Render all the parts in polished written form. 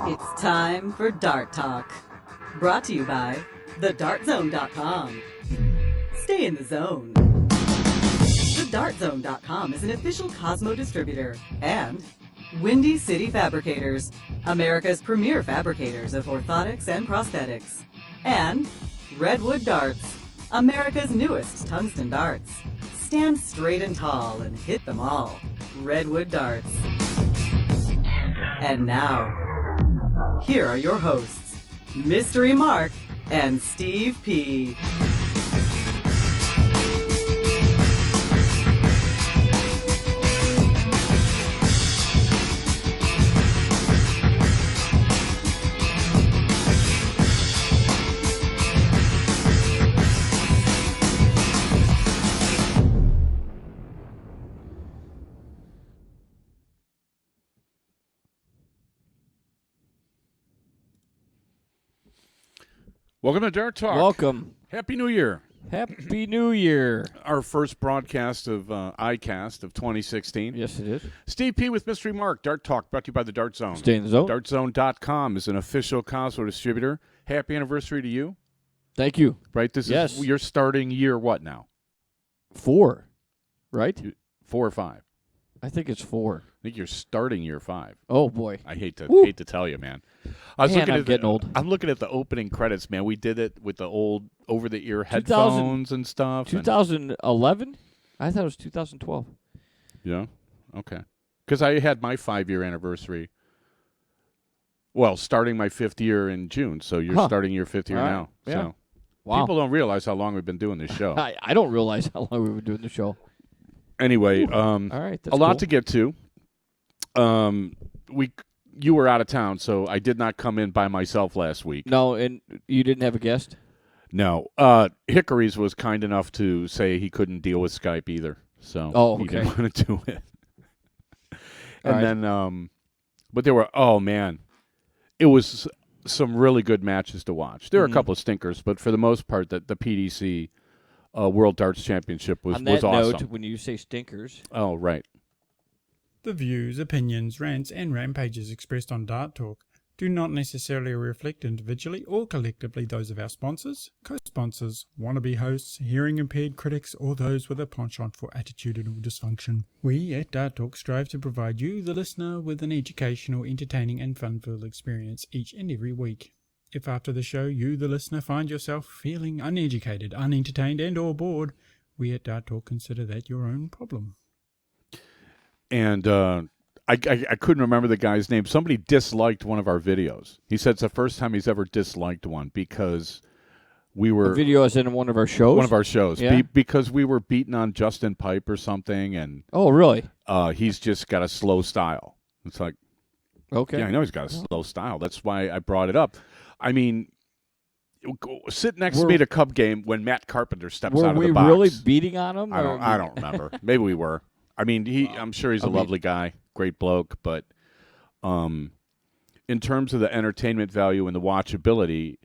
It's time for Dart Talk. Brought to you by TheDartZone.com. Stay in the zone. TheDartZone.com is an official Cosmo distributor and Windy City Fabricators, America's premier fabricators of orthotics and prosthetics. And Redwood Darts, America's newest tungsten darts. Stand straight and tall and hit them all. Redwood Darts. And now, here are your hosts, Mystery Mark and Steve P. Welcome to Dart Talk. Welcome. Happy New Year. Happy New Year. Our first broadcast of iCast of 2016. Yes, it is. Steve P. with Mystery Mark. Dart Talk brought to you by the Dart Zone. Stay in the zone. DartZone.com is an official Cosmo distributor. Happy anniversary to you. Thank you. Right? This Yes. is your starting year what now? 4, right? 4 or 5? I think it's 4. I think you're starting year 5. Oh, boy. I hate to Woo. tell you, man. Man, I'm getting old. I'm looking at the opening credits, man. We did it with the old over-the-ear 2000 headphones and stuff. 2011? I thought it was 2012. Yeah. Okay. Because I had my 5-year anniversary. Well, starting my 5th year in June, so you're starting your 5th year All right. now. Yeah. So Wow. people don't realize how long we've been doing this show. I don't realize how long we've been doing the show. Anyway, All right. That's a lot cool. to get to. You were out of town, so I did not come in by myself last week. No, and you didn't have a guest? No. Hickories was kind enough to say he couldn't deal with Skype either, so he okay. didn't want to do it. All right. And then, but there were, oh man, it was some really good matches to watch. There were a couple of stinkers, but for the most part, the PDC World Darts Championship was On that awesome. note, when you say stinkers, Oh, right. The views, opinions, rants, and rampages expressed on Dart Talk do not necessarily reflect individually or collectively those of our sponsors, co-sponsors, wannabe hosts, hearing-impaired critics, or those with a penchant for attitudinal dysfunction. We at Dart Talk strive to provide you, the listener, with an educational, entertaining, and fun-filled experience each and every week. If after the show you, the listener, find yourself feeling uneducated, unentertained, and or bored, we at Dart Talk consider that your own problem. And I couldn't remember the guy's name. Somebody disliked one of our videos. He said it's the first time he's ever disliked one because we were a video is in one of our shows? one of our shows Yeah. because we were beating on Justin Pipe or something, and Oh, really? he's just got a slow style. It's like, Okay. yeah, I know he's got a slow style. That's why I brought it up. I mean, sit next to me at a Cub game when Matt Carpenter steps Were out of we the box. really beating on him? I don't remember. Maybe we were. I mean, I'm sure he's a lovely guy, great bloke, but in terms of the entertainment value and the watchability,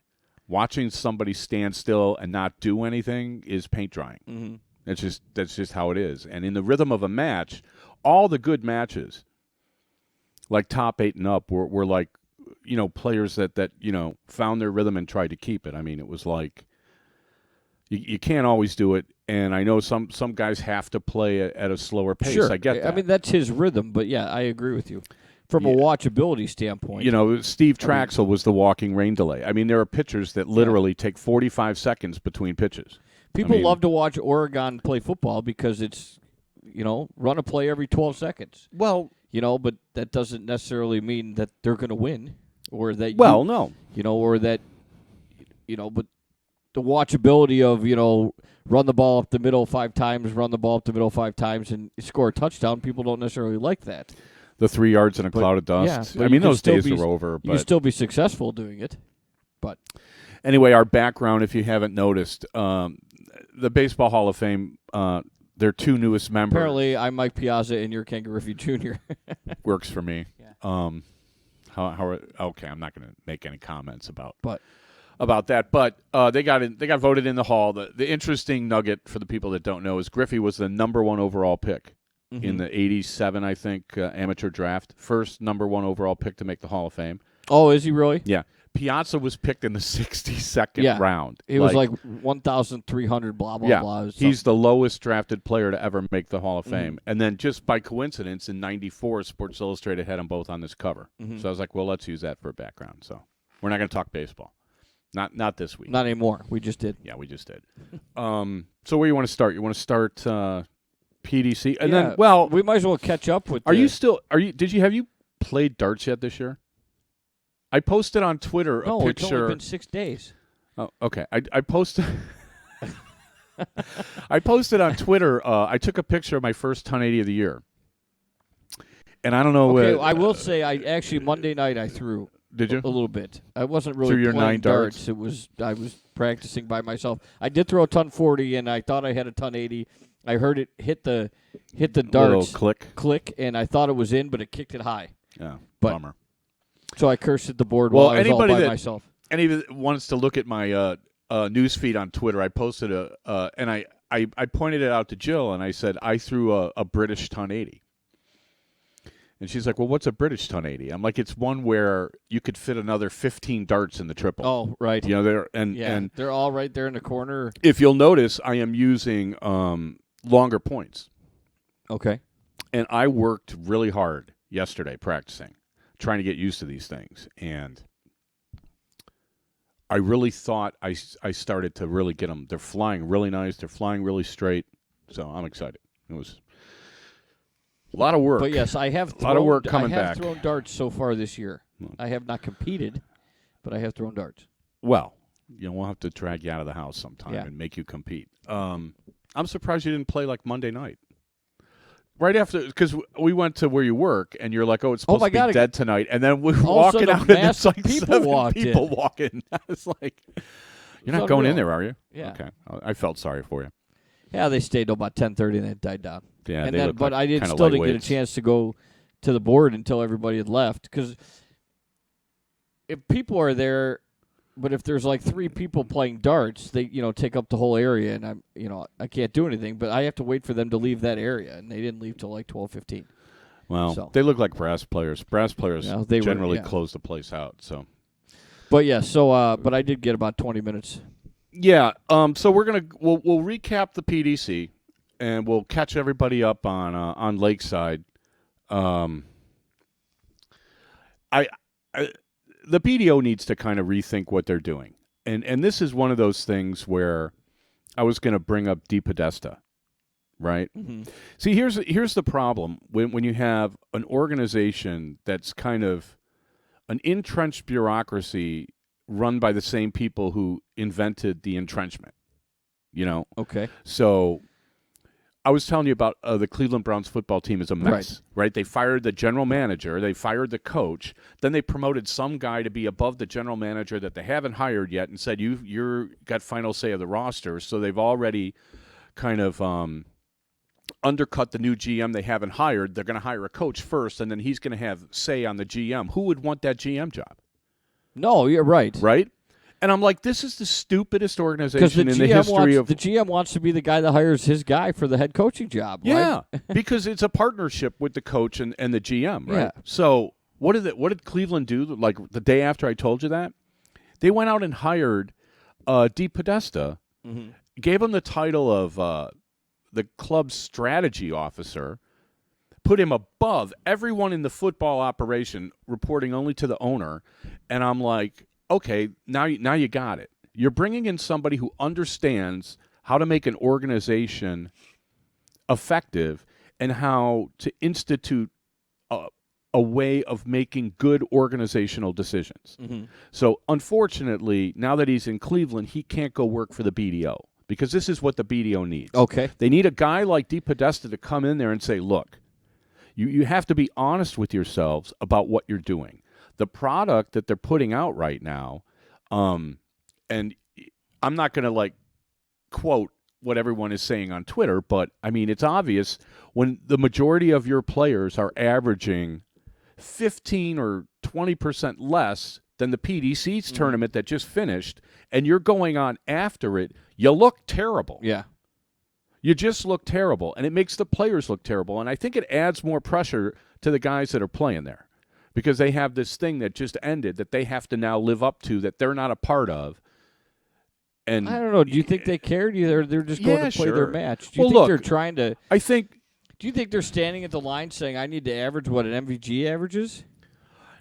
watching somebody stand still and not do anything is paint drying. Mm-hmm. That's just how it is. And in the rhythm of a match, all the good matches, like top 8 and up, were like, players that found their rhythm and tried to keep it. I mean, it was like you can't always do it. And I know some guys have to play at a slower pace. Sure. I get that. I mean, that's his rhythm, but yeah, I agree with you. From a watchability standpoint. Steve Traxel was the walking rain delay. I mean, there are pitchers that literally take 45 seconds between pitches. People love to watch Oregon play football because it's, run a play every 12 seconds. Well, but that doesn't necessarily mean that they're going to win or that no. Or that, but the watchability of, run the ball up the middle 5 times, run the ball up the middle 5 times, and score a touchdown. People don't necessarily like that. The 3 yards in a cloud of dust. Yeah, I mean, those days are over. You can still be successful doing it. But anyway, our background, if you haven't noticed, the Baseball Hall of Fame, their 2 newest members. Apparently, I'm Mike Piazza and you're Ken Griffey Jr. Works for me. Yeah. Okay, I'm not going to make any comments about that. But they got voted in the Hall. The interesting nugget for the people that don't know is Griffey was the number 1 overall pick in the 87, I think, amateur draft. First number 1 overall pick to make the Hall of Fame. Oh, is he really? Yeah. Piazza was picked in the 62nd round. He was like 1,300, blah, blah, blah. He's the lowest drafted player to ever make the Hall of Fame. And then just by coincidence, in 94, Sports Illustrated had them both on this cover. So I was like, well, let's use that for a background. So we're not going to talk baseball. Not this week. Not anymore. We just did. Yeah, we just did. So where you want to start? You want to start PDC? And then, well, we might as well catch up with have you played darts yet this year? I posted on Twitter a picture. It's only been 6 days. Oh, okay. I posted. I posted on Twitter. I took a picture of my first 1080 of the year, and I don't know. Okay, I will say, Monday night I threw. Did you? A little bit. I wasn't really threw your playing 9 darts. I was practicing by myself. I did throw a ton 40, and I thought I had a ton 80. I heard it hit the darts little click, and I thought it was in, but it kicked it high. Yeah, bummer. So I cursed at the board while I was all by myself. Anybody that wants to look at my news feed on Twitter, I posted and I pointed it out to Jill, and I said I threw a British ton 80. And she's like, well, what's a British ton 80? I'm like, it's one where you could fit another 15 darts in the triple. Oh, right. You know, and they're all right there in the corner. If you'll notice, I am using longer points. Okay. And I worked really hard yesterday practicing, trying to get used to these things. And I really thought I started to really get them. They're flying really nice. They're flying really straight. So I'm excited. It was a lot of work. But yes, I have thrown, a lot of work coming back. I back. have thrown darts so far this year. I have not competed, but I have thrown darts. Well, we'll have to drag you out of the house sometime and make you compete. I'm surprised you didn't play like Monday night. Right after, because we went to where you work, and you're like, oh, it's supposed to be dead tonight. And then we're walking out, and there's like 7 people walking. I was like, you're not going in there, are you? Yeah. Okay. I felt sorry for you. Yeah, they stayed till about 10:30, and then it died down. Yeah, and they then, look but like I still didn't get a chance to go to the board until everybody had left. Because if people are there, but if there's like 3 people playing darts, they take up the whole area, and I can't do anything. But I have to wait for them to leave that area, and they didn't leave till like 12:15. Well, they look like brass players. Brass players they generally close the place out. So, but yeah, but I did get about 20 minutes. Yeah. So we'll recap the PDC, and we'll catch everybody up on Lakeside. The BDO needs to kind of rethink what they're doing, and this is one of those things where I was going to bring up DePodesta, right? Mm-hmm. See, here's the problem when you have an organization that's kind of an entrenched bureaucracy run by the same people who invented the entrenchment, Okay. So I was telling you about the Cleveland Browns football team is a mess, right? They fired the general manager. They fired the coach. Then they promoted some guy to be above the general manager that they haven't hired yet and said, you're got final say of the roster. So they've already kind of undercut the new GM they haven't hired. They're going to hire a coach first, and then he's going to have say on the GM. Who would want that GM job? No, you're right. Right? And I'm like, this is the stupidest organization in the history of... The GM wants to be the guy that hires his guy for the head coaching job, yeah, right? because it's a partnership with the coach and the GM, right? Yeah. So what did Cleveland do, like, the day after I told you that? They went out and hired DePodesta, gave him the title of the club's strategy officer, put him above everyone in the football operation, reporting only to the owner, and I'm like... Okay, now you got it. You're bringing in somebody who understands how to make an organization effective and how to institute a way of making good organizational decisions. Mm-hmm. So, unfortunately, now that he's in Cleveland, he can't go work for the BDO because this is what the BDO needs. Okay. They need a guy like DePodesta to come in there and say, look, you have to be honest with yourselves about what you're doing. The product that they're putting out right now, and I'm not going to quote what everyone is saying on Twitter, but I mean, it's obvious when the majority of your players are averaging 15 or 20% less than the PDC's tournament that just finished, and you're going on after it, you look terrible. Yeah. You just look terrible, and it makes the players look terrible. And I think it adds more pressure to the guys that are playing there because they have this thing that just ended that they have to now live up to that they're not a part of. And I don't know. Do you think they care? They're just going Yeah, to play their sure. match? Do you Well, think look, they're trying to? I think Do you think they're standing at the line saying, "I need to average what an MVG averages"?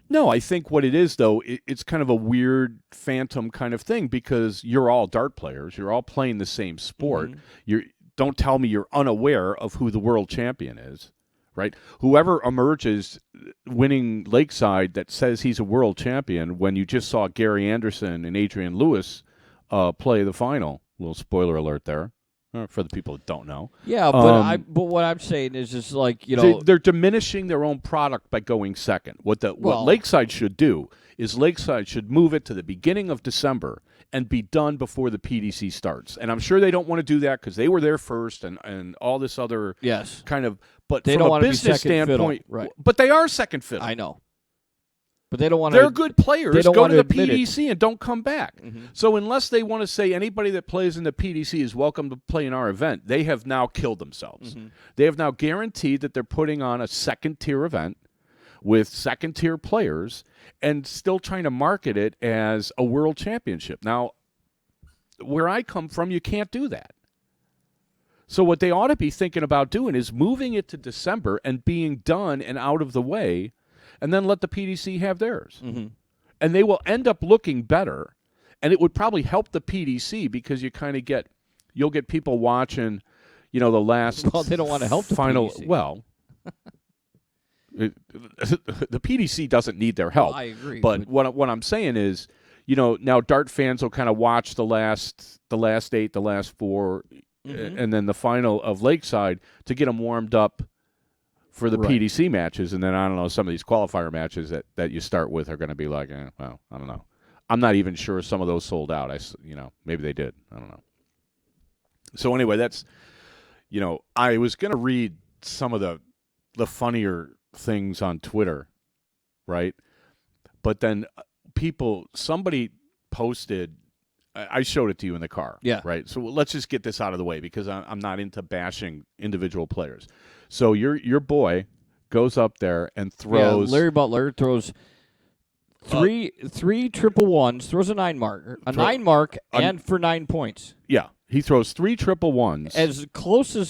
no. I think what it is though, it's kind of a weird phantom kind of thing because you're all dart players. You're all playing the same sport. Don't tell me you're unaware of who the world champion is. Right? Whoever emerges winning Lakeside that says he's a world champion when you just saw Gary Anderson and Adrian Lewis play the final. Little spoiler alert there for the people that don't know. Yeah, but but what I'm saying is just like They're diminishing their own product by going second. What Lakeside should do is Lakeside should move it to the beginning of December and be done before the PDC starts. And I'm sure they don't want to do that because they were there first and all this other yes, kind of. But they from don't a want to be business second standpoint, fiddle, right? But they are second fiddle. I know, but they don't want They're to. good players. They don't Go want to to the admit it. PDC and don't come back. So unless they want to say anybody that plays in the PDC is welcome to play in our event, they have now killed themselves. They have now guaranteed that they're putting on a second-tier event with second-tier players and still trying to market it as a world championship. Now, where I come from, you can't do that. So what they ought to be thinking about doing is moving it to December and being done and out of the way, and then let the PDC have theirs. And they will end up looking better, and it would probably help the PDC because you'll get people watching, the last Well, they don't want to help the final. PDC. Well, the PDC doesn't need their help. I agree, But what I'm saying is, now Dart fans will kind of watch the last 8, the last 4, and then the final of Lakeside to get them warmed up for the Right. PDC matches. And then, I don't know, some of these qualifier matches that you start with are going to be like, well, I don't know. I'm not even sure some of those sold out. Maybe they did. I don't know. So anyway, that's, I was going to read some of the funnier things on Twitter, right? But then somebody posted, I showed it to you in the car. Yeah. Right. So let's just get this out of the way because I'm not into bashing individual players. So your boy goes up there and throws. Larry Butler throws three triple ones, throws a 9 mark, and for 9 points. Yeah. He throws 3 triple ones. As close to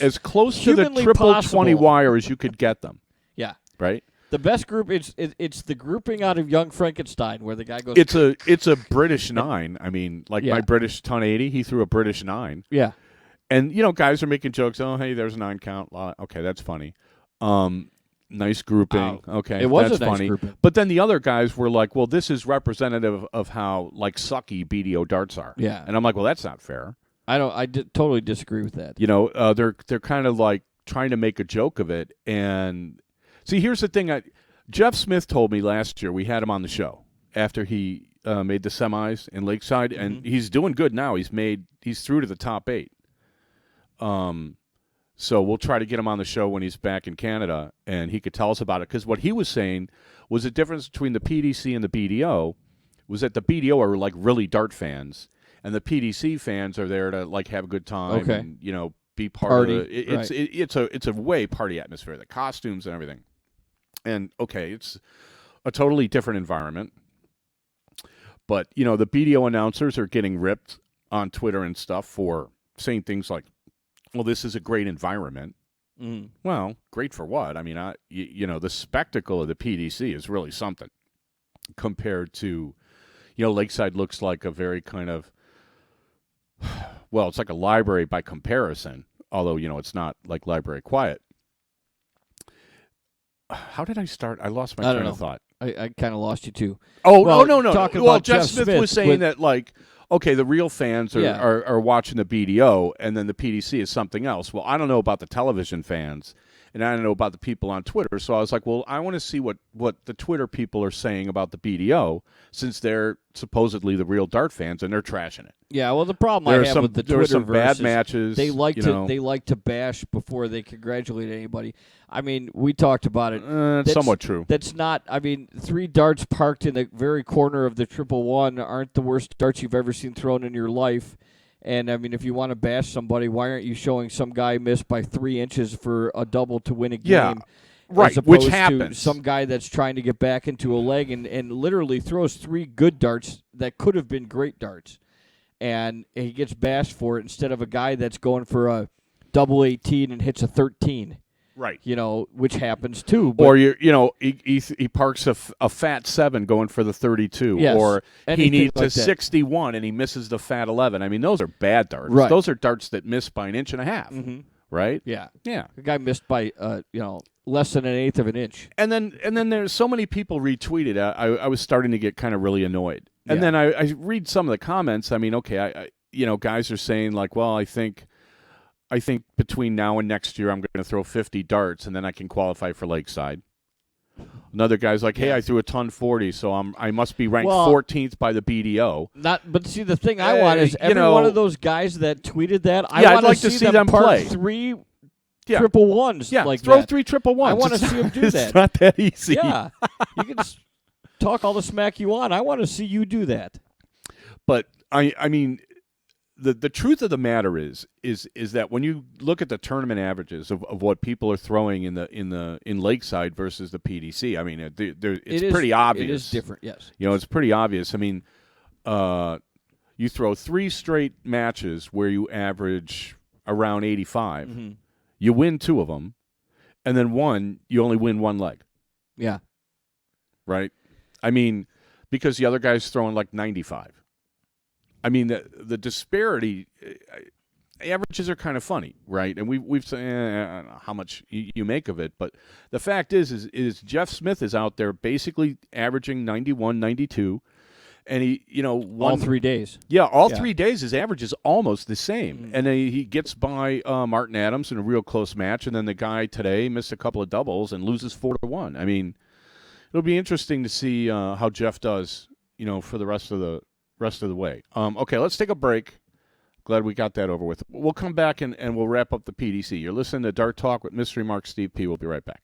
the triple possible. 20 wire as you could get them. Yeah. Right. The best group it's the grouping out of Young Frankenstein where the guy goes. It's a British 9. I mean, like Yeah. my British ton 80, he threw a British 9. Yeah. And guys are making jokes. Oh, hey, there's a 9 count. Okay, that's funny. Nice grouping. Okay, It was that's a nice funny. grouping. But then the other guys were like, "Well, this is representative of how sucky BDO darts are." Yeah. And I'm like, "Well, that's not fair." I totally disagree with that. They're kind of like trying to make a joke of it. And see, here's the thing. Jeff Smith told me last year, we had him on the show after he made the semis in Lakeside, and he's doing good now. He's through to the top 8. So we'll try to get him on the show when he's back in Canada, and he could tell us about it. Because what he was saying was the difference between the PDC and the BDO was that the BDO are like really dart fans, and the PDC fans are there to have a good time Okay. and be part Party, of the. It's a way party atmosphere, the costumes and everything. And okay, it's a totally different environment. But the BDO announcers are getting ripped on Twitter and stuff for saying things like, well, this is a great environment. Well, great for what? I mean, the spectacle of the PDC is really something compared to, Lakeside looks like a very kind of, well, it's like a library by comparison, although, it's not like Library Quiet. How did I start? I lost my train of thought. I kind of lost you too. Oh, Well, no. talking Well, about Jeff Jeff Smith Smith was saying with- that, okay, the real fans Yeah. are watching the BDO, and then the PDC is something else. Well, I don't know about the television fans, and I don't know about the people on Twitter. So I was like, well, I want to see what the Twitter people are saying about the BDO, since they're supposedly the real dart fans, and they're trashing it. Yeah, well, the problem There I are have some with the there were some Twitterverse bad is matches. they like to bash before they congratulate anybody. I mean, we talked about it. It's somewhat true. That's not. I mean, 3 darts parked in the very corner of the 111 aren't the worst darts you've ever seen thrown in your life. And, I mean, if you want to bash somebody, why aren't you showing some guy missed by 3 inches for a double to win a game? Yeah, right, As opposed which to happens. some guy that's trying to get back into a leg and literally throws 3 good darts that could have been great darts. And he gets bashed for it instead of a guy that's going for a double 18 and hits a 13. Right. Which happens too. But Or he parks a fat 7 going for the 32, Yes, or he anything needs like a that. 61 and he misses the fat 11. I mean, those are bad darts. Right. Those are darts that miss by 1.5 inches, right? yeah, Yeah. the guy missed by less than 1/8 of an inch. And then there's so many people retweeted. I was starting to get kind of really annoyed. And Yeah. then I read some of the comments. I mean, okay, I guys are saying like, well, I think between now and next year I'm going to throw 50 darts and then I can qualify for Lakeside. Another guy's like, hey, I threw a ton 40, so I must be ranked Well, 14th by the BDO. But see, the thing I want is every one of those guys that tweeted that. I Yeah, I'd want like to see them park play. 3 Yeah. triple ones. Yeah, like throw that. 3 triple ones. I want to It's see him not- do It's that. not that easy. Yeah, you can just talk all the smack you want. I want to see you do that. But I mean, the truth of the matter is that when you look at the tournament averages of what people are throwing in Lakeside versus the PDC, I mean, it's pretty obvious. It is different. Yes. It's pretty obvious. I mean, you throw 3 straight matches where you average around 85. Mm-hmm. You win 2 of them, and then one you only win 1 leg, Yeah. right? I mean, because the other guy's throwing like 95. I mean, the disparity, averages are kind of funny, right? And we've said I don't know how much you make of it, but the fact is Jeff Smith is out there basically averaging 91, 92, and he, All 3 days. Yeah, all Yeah. 3 days his average is almost the same, Mm. and then he gets by Martin Adams in a real close match, and then the guy today missed a couple of doubles and loses 4-1. I mean, it'll be interesting to see how Jeff does, for the rest of the way. Okay, let's take a break. Glad we got that over with. We'll come back and we'll wrap up the PDC. You're listening to Dart Talk with Mystery Mark Steve P. We'll be right back.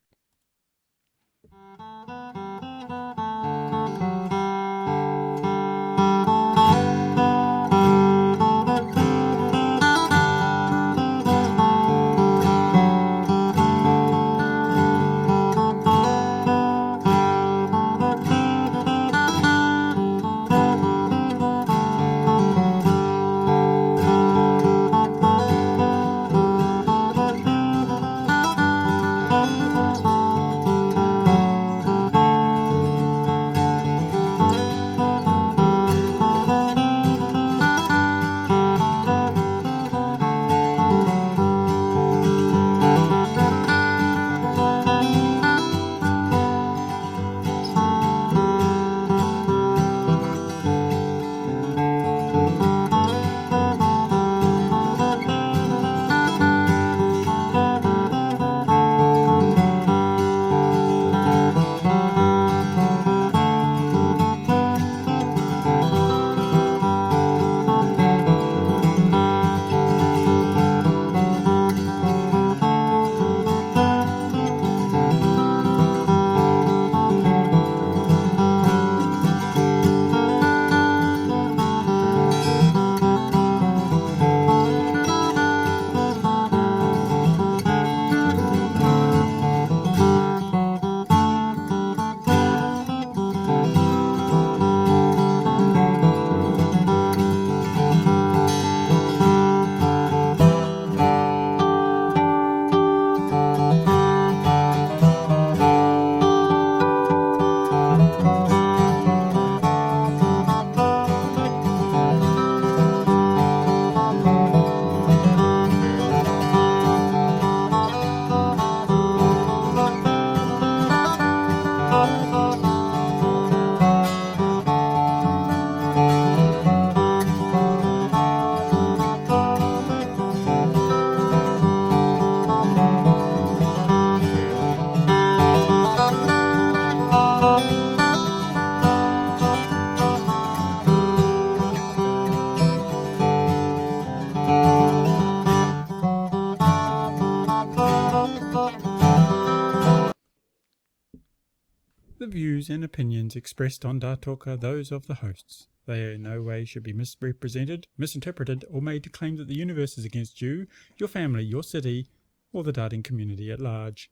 The views and opinions expressed on Dart Talk are those of the hosts. They in no way should be misrepresented, misinterpreted, or made to claim that the universe is against you, your family, your city, or the darting community at large.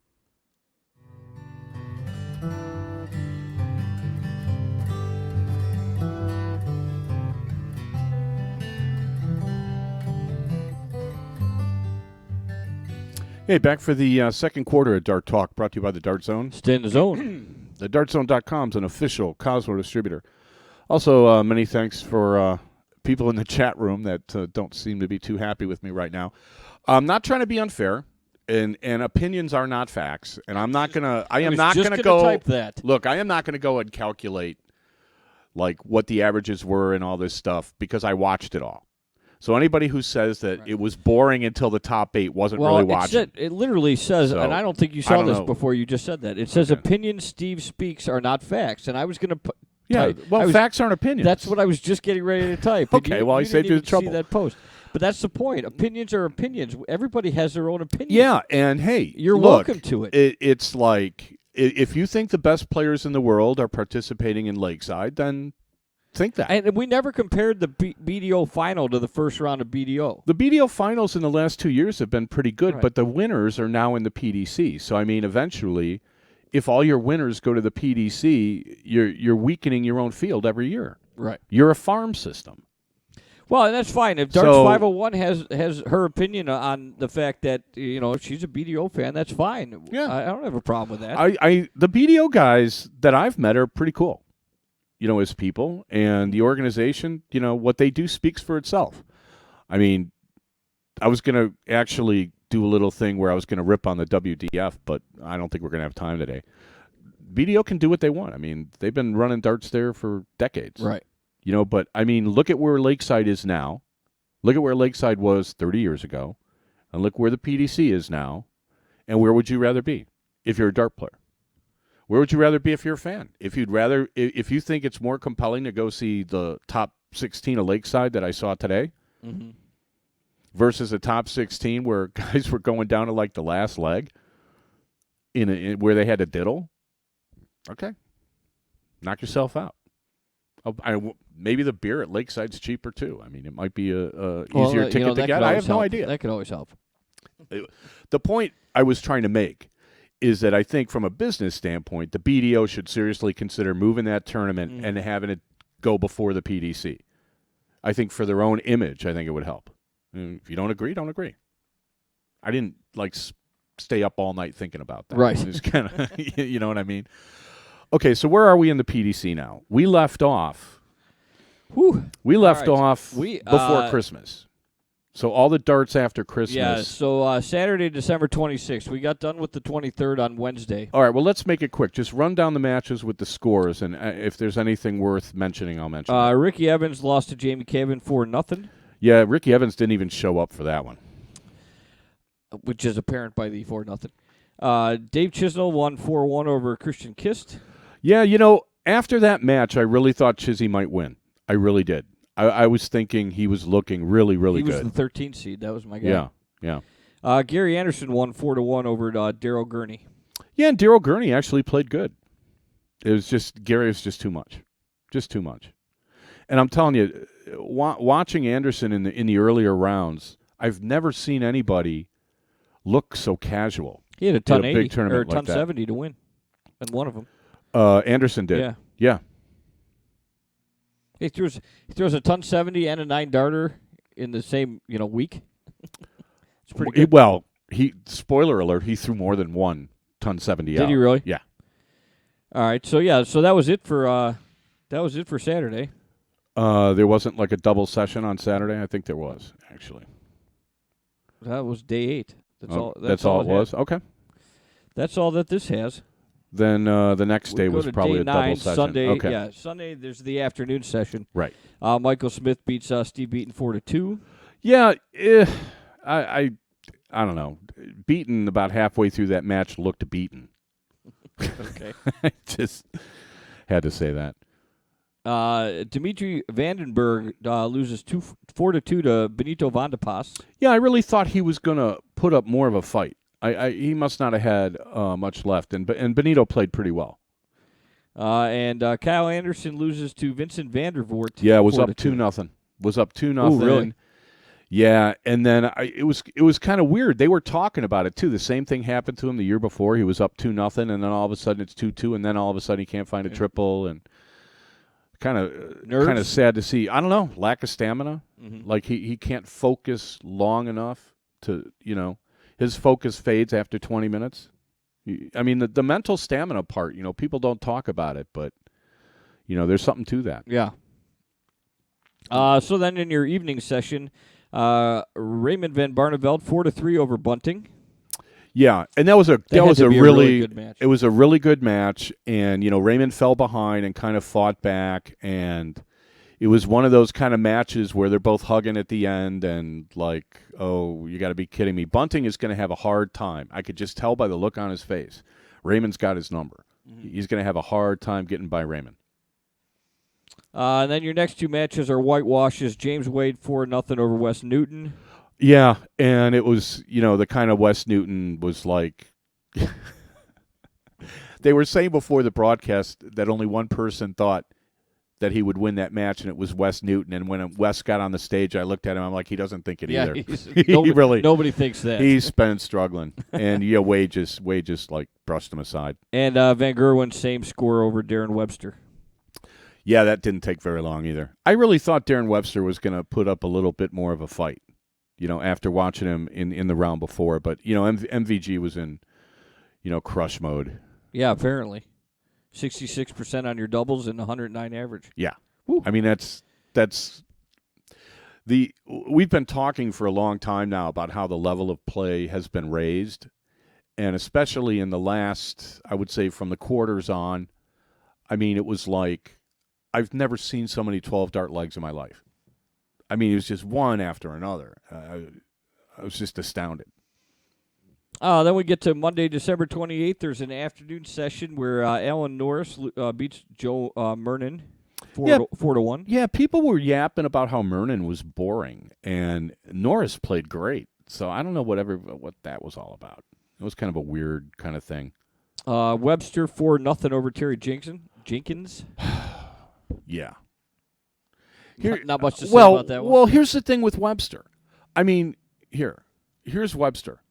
Hey, back for the second quarter of Dart Talk, brought to you by the Dart Zone. Stay in the zone. The DartZone.com is an official Cosmo distributor. Also, many thanks for people in the chat room that don't seem to be too happy with me right now. I'm not trying to be unfair, and opinions are not facts. And I'm not gonna. I am not gonna go. Type that. Look, I am not gonna go and calculate like what the averages were and all this stuff because I watched it all. So anybody who says that it was boring until the top 8 wasn't really watching. It literally says, So, and I don't think you I saw don't this know. before you just said that. It says opinions Steve speaks are not facts, and I was going to Yeah, well, facts aren't opinions. That's what I was just getting ready to type. Okay, well, I saved you the didn't trouble. see that post. But that's the point. Opinions are opinions. Everybody has their own opinion. Yeah, and hey, You're look, welcome to it. It's like if you think the best players in the world are participating in Lakeside, then think that. And we never compared the BDO final to the first round of BDO. The BDO finals in the last 2 years have been pretty good, Right. but the winners are now in the PDC. So I mean, eventually, if all your winners go to the PDC, you're weakening your own field every year. Right. You're a farm system. Well, and that's fine. If Darts So- 501 has her opinion on the fact that if she's a BDO fan, that's fine. Yeah. I don't have a problem with that. The BDO guys that I've met are pretty cool. As people, and the organization, what they do speaks for itself. I mean, I was going to actually do a little thing where I was going to rip on the WDF, but I don't think we're going to have time today. BDO can do what they want. I mean, they've been running darts there for decades. Right. But I mean, look at where Lakeside is now. Look at where Lakeside was 30 years ago, and look where the PDC is now. And where would you rather be if you're a dart player? Where would you rather be if you're a fan? If you think it's more compelling to go see the top 16 of Lakeside that I saw today versus a top 16 where guys were going down to like the last leg where they had to diddle, okay, knock yourself out. Maybe the beer at Lakeside's cheaper too. I mean, it might be a easier ticket to get. I have no idea. That could always help. The point I was trying to make is that I think from a business standpoint, the BDO should seriously consider moving that tournament and having it go before the PDC. I think for their own image, I think it would help. And if you don't agree, don't agree. I didn't stay up all night thinking about that. Right. It's kind of, you know what I mean? Okay, so where are we in the PDC now? We left off. Whew. We left All right. off before Christmas. So all the darts after Christmas. Yeah, so Saturday, December 26th. We got done with the 23rd on Wednesday. All right, well, let's make it quick. Just run down the matches with the scores, and if there's anything worth mentioning, I'll mention it. Ricky Evans lost to Jamie Cavan 4-0. Yeah, Ricky Evans didn't even show up for that one. Which is apparent by the 4-0. Dave Chisnell won 4-1 over Christian Kist. Yeah, after that match, I really thought Chizzy might win. I really did. I was thinking he was looking really, really good. He was the 13th seed. That was my guy. Yeah. Gary Anderson won 4-1 over Daryl Gurney. Yeah, and Daryl Gurney actually played good. It was just, Gary was just too much. Just too much. And I'm telling you, watching Anderson in the earlier rounds, I've never seen anybody look so casual. He had a ton in a 80 big tournament or a ton like that. 70 to win, and one of them. Anderson did. Yeah. Yeah. He throws a ton 70 and a 9 darter in the same week. It's pretty good. Well, spoiler alert, he threw more than one ton 70 out. Did he really? Yeah. All right. So that was it for Saturday. There wasn't like a double session on Saturday. I think there was actually. That was day 8. That's all it was. Okay. That's all that this has. Then the next day We go was to probably day a double 9, session. Sunday, okay. yeah, Sunday. There's the afternoon session. Right. Michael Smith beats Steve Beaton 4-2. Yeah. I don't know. Beaton about halfway through that match looked beaten. Okay. I just had to say that. Dimitri Vandenberg loses 4-2 to Benito Van de Pas. Yeah, I really thought he was going to put up more of a fight. He must not have had much left, and Benito played pretty well. And Kyle Anderson loses to Vincent Vandervoort. Yeah, it was up 4-2. 2-0. Was up 2-0. Ooh, really? Yeah, and then it was kind of weird. They were talking about it too. The same thing happened to him the year before. He was up 2-0, and then all of a sudden it's 2-2, and then all of a sudden he can't find a triple, and kind of sad to see. I don't know, lack of stamina. Mhm. Like he can't focus long enough to, his focus fades after 20 minutes. I mean, the mental stamina part, people don't talk about it, but there's something to that. Yeah. So then in your evening session, Raymond Van Barneveld 4-3 over Bunting. Yeah, and that was a really good match. It was a really good match, and Raymond fell behind and kind of fought back, and it was one of those kind of matches where they're both hugging at the end, and like, oh, you got to be kidding me. Bunting is going to have a hard time. I could just tell by the look on his face. Raymond's got his number. Mm-hmm. He's going to have a hard time getting by Raymond. And then your next two matches are whitewashes. James Wade 4-0 over Wes Newton. Yeah, and it was, the kind of Wes Newton was like, they were saying before the broadcast that only one person thought that he would win that match, and it was Wes Newton. And when Wes got on the stage, I looked at him, I'm like, he doesn't think it either. Nobody thinks that. He's been struggling. And, Wade just like brushed him aside. And Van Gerwen, same score over Darren Webster. Yeah, that didn't take very long either. I really thought Darren Webster was going to put up a little bit more of a fight, after watching him in the round before. But, MVG was in, crush mode. Yeah, apparently. 66% on your doubles and 109 average. Yeah. Woo. I mean, we've been talking for a long time now about how the level of play has been raised, and especially in the last, I would say from the quarters on, I mean, it was like, I've never seen so many 12-dart legs in my life. I mean, it was just one after another. I was just astounded. Then we get to Monday, December 28th. There's an afternoon session where Alan Norris beats Joe Mernon 4-1. Yeah, people were yapping about how Mernon was boring, and Norris played great. So I don't know what that was all about. It was kind of a weird kind of thing. Webster 4-0 over Terry Jenkins. Yeah. Not much to say about that one. Well, here's the thing with Webster. I mean, here's Webster.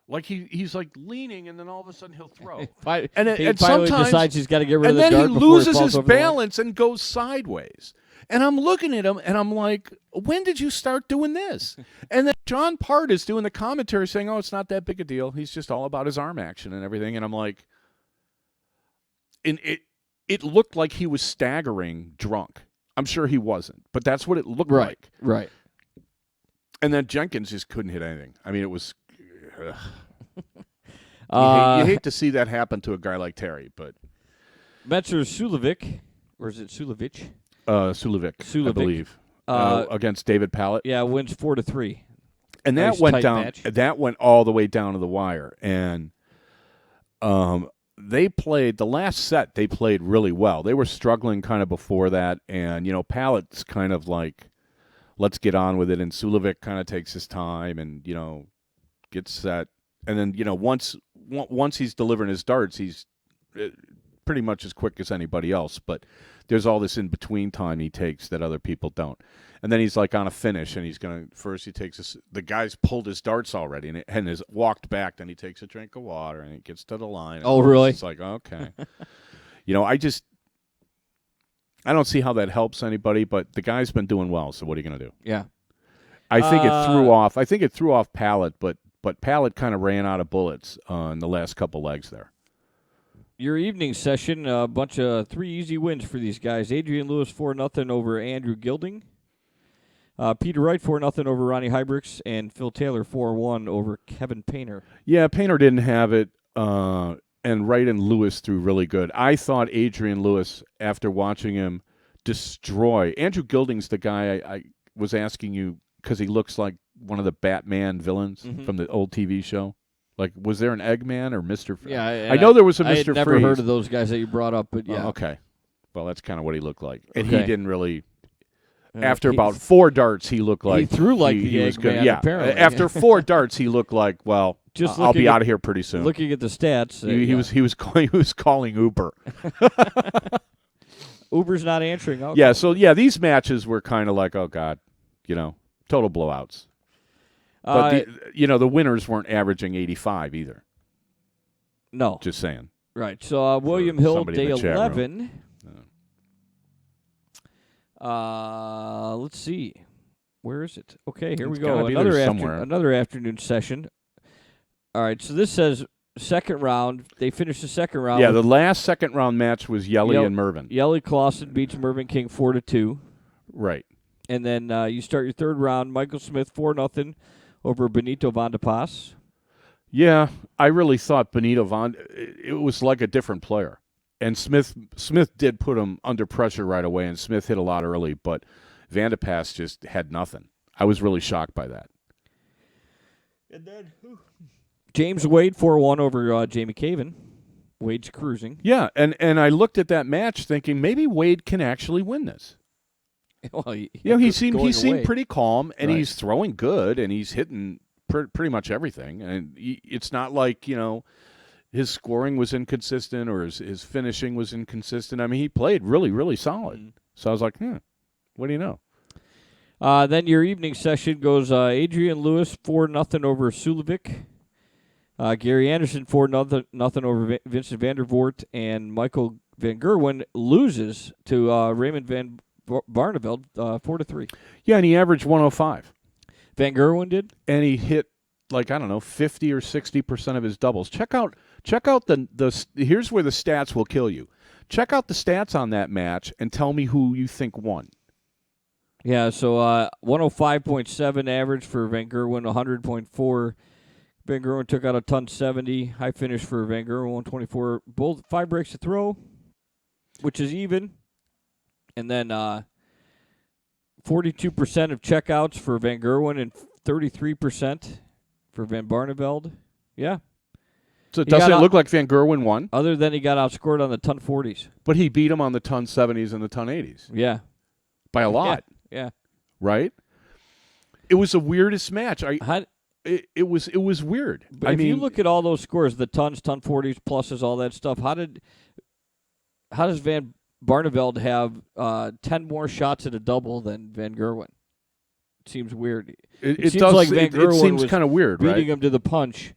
Like he's like leaning, and then all of a sudden he'll throw. He and finally sometimes decides he's got to get rid of and the then dart he before loses falls his over the line. balance and goes sideways. And I'm looking at him, and I'm like, when did you start doing this? And then John Part is doing the commentary saying, oh, it's not that big a deal. He's just all about his arm action and everything. And I'm like, and it looked like he was staggering drunk. I'm sure he wasn't, but that's what it looked like. Right. And then Jenkins just couldn't hit anything. I mean, it was... You hate to see that happen to a guy like Terry, but... Metzer Sulevic, or is it Sulevich? Sulevic, I believe, against David Pallett. Yeah, wins 4-3. And that Nice went tight down. match. That went all the way down to the wire. And they played the last set. They played really well. They were struggling kind of before that, and Pallett's kind of like, let's get on with it. And Sulevic kind of takes his time, and gets set. And then once he's delivering his darts, he's pretty much as quick as anybody else. But there's all this in between time he takes that other people don't. And then he's like on a finish, and he's going to first he takes the guy's pulled his darts already and has walked back. Then he takes a drink of water and he gets to the line. Oh, really? It's like, okay. I don't see how that helps anybody, but the guy's been doing well. So what are you going to do? Yeah. I think it threw off. I think it threw off Pallett, but Pallett kind of ran out of bullets in the last couple legs there. Your evening session, a bunch of 3 easy wins for these guys. Adrian Lewis 4-0 over Andrew Gilding. Peter Wright 4-0 over Ronnie Hybricks, and Phil Taylor 4-1 over Kevin Painter. Yeah, Painter didn't have it, and Wright and Lewis threw really good. I thought Adrian Lewis, after watching him destroy Andrew Gilding's the guy I was asking you because he looks like one of the Batman villains from the old TV show. Like, was there an Eggman or Mr. Freeze? Yeah, I know there was a Mr. I had never Freeze. heard of those guys that you brought up, but yeah. Oh, okay. Well, that's kind of what he looked like. And Okay. he didn't really... After about 4 darts, he looked like... He threw like he the was good. Eggman, Yeah, apparently. after 4 darts, he looked like, well, just I'll be looking out of here pretty soon. looking at the stats. He was calling Uber. Uber's not answering. Okay. Yeah, so these matches were kind of like, oh god, total blowouts. But the winners weren't averaging 85 either. No. Just saying. Right. So William Hill, somebody in day the chat 11. Let's see. Where is it? Okay, here we It's go. gotta be there somewhere. Another afternoon session. All right, so this says second round. They finished the second round. Yeah, with the last second round match was Yelly and Mervin. Yelly Clausen beats Mervin King 4-2. Right. And then you start your third round. Michael Smith 4-0 over Benito Van de Pas. Yeah, I really thought it was like a different player. And Smith did put him under pressure right away, and Smith hit a lot early, but Van de Pas just had nothing. I was really shocked by that. And then James Wade 4-1 over Jamie Caven. Wade's cruising. Yeah, and I looked at that match thinking maybe Wade can actually win this. Well, he seemed pretty calm, and Right. he's throwing good, and he's hitting pretty much everything. And it's not like his scoring was inconsistent or his finishing was inconsistent. I mean, he played really, really solid. Mm-hmm. So I was like, what do you know? Then your evening session goes Adrian Lewis 4-0 over Sulovic. Gary Anderson 4-0 over Vincent Vandervoort, and Michael Van Gerwen loses to Raymond Van Barneveld 4-3. Yeah, and he averaged 105. Van Gerwen did, and he hit 50 or 60% of his doubles. Check out the here's where the stats will kill you. Check out the stats on that match and tell me who you think won. Yeah, so 105.7 average for Van Gerwen, 100.4. Van Gerwen took out a ton 70. High finish for Van Gerwen, 124. Both 5 breaks to throw, which is even. And then 42% of checkouts for Van Gerwen and 33% for Van Barneveld. Yeah. So it doesn't look like Van Gerwen won? Other than he got outscored on the ton 40s. But he beat him on the ton 70s and the ton 80s. Yeah. By a lot. Yeah. Right? It was the weirdest match. It was weird. But if you look at all those scores, the tons, ton 40s, pluses, all that stuff, how does Van Barneveld have 10 more shots at a double than Van Gerwen? It seems weird. It seems does, like Van Gerwen it seems was kind of weird, right? beating him to the punch.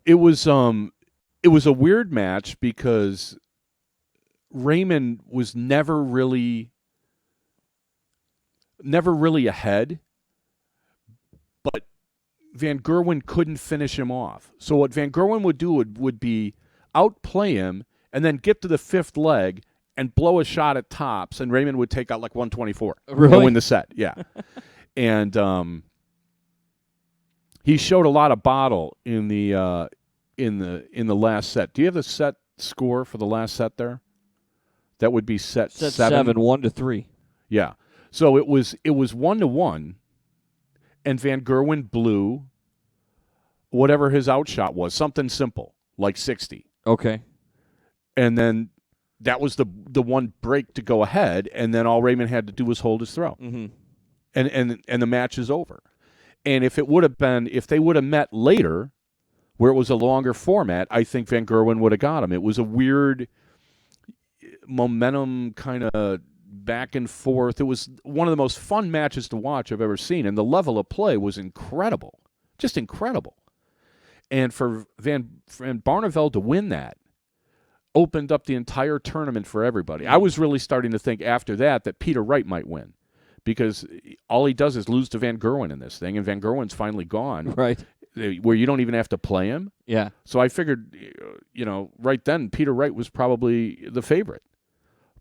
It was a weird match because Raymond was never really ahead, but Van Gerwen couldn't finish him off. So what Van Gerwen would do would be outplay him and then get to the fifth leg and blow a shot at tops, and Raymond would take out 124 Really? and win the set. Yeah, and he showed a lot of bottle in the last set. Do you have the set score for the last set there? That would be set 7, 1-3. Yeah. So it was 1-1, and Van Gerwen blew whatever his outshot was, something simple like 60. Okay. And then that was the one break to go ahead, and then all Raymond had to do was hold his throw. Mm-hmm. And the match is over. And if they would have met later, where it was a longer format, I think Van Gerwen would have got him. It was a weird momentum kind of back and forth. It was one of the most fun matches to watch I've ever seen, and the level of play was incredible, just incredible. And for Van Barneveld to win that opened up the entire tournament for everybody. I was really starting to think after that Peter Wright might win, because all he does is lose to Van Gerwen in this thing, and Van Gerwen's finally gone. Right. Where you don't even have to play him. Yeah. So I figured, right then, Peter Wright was probably the favorite.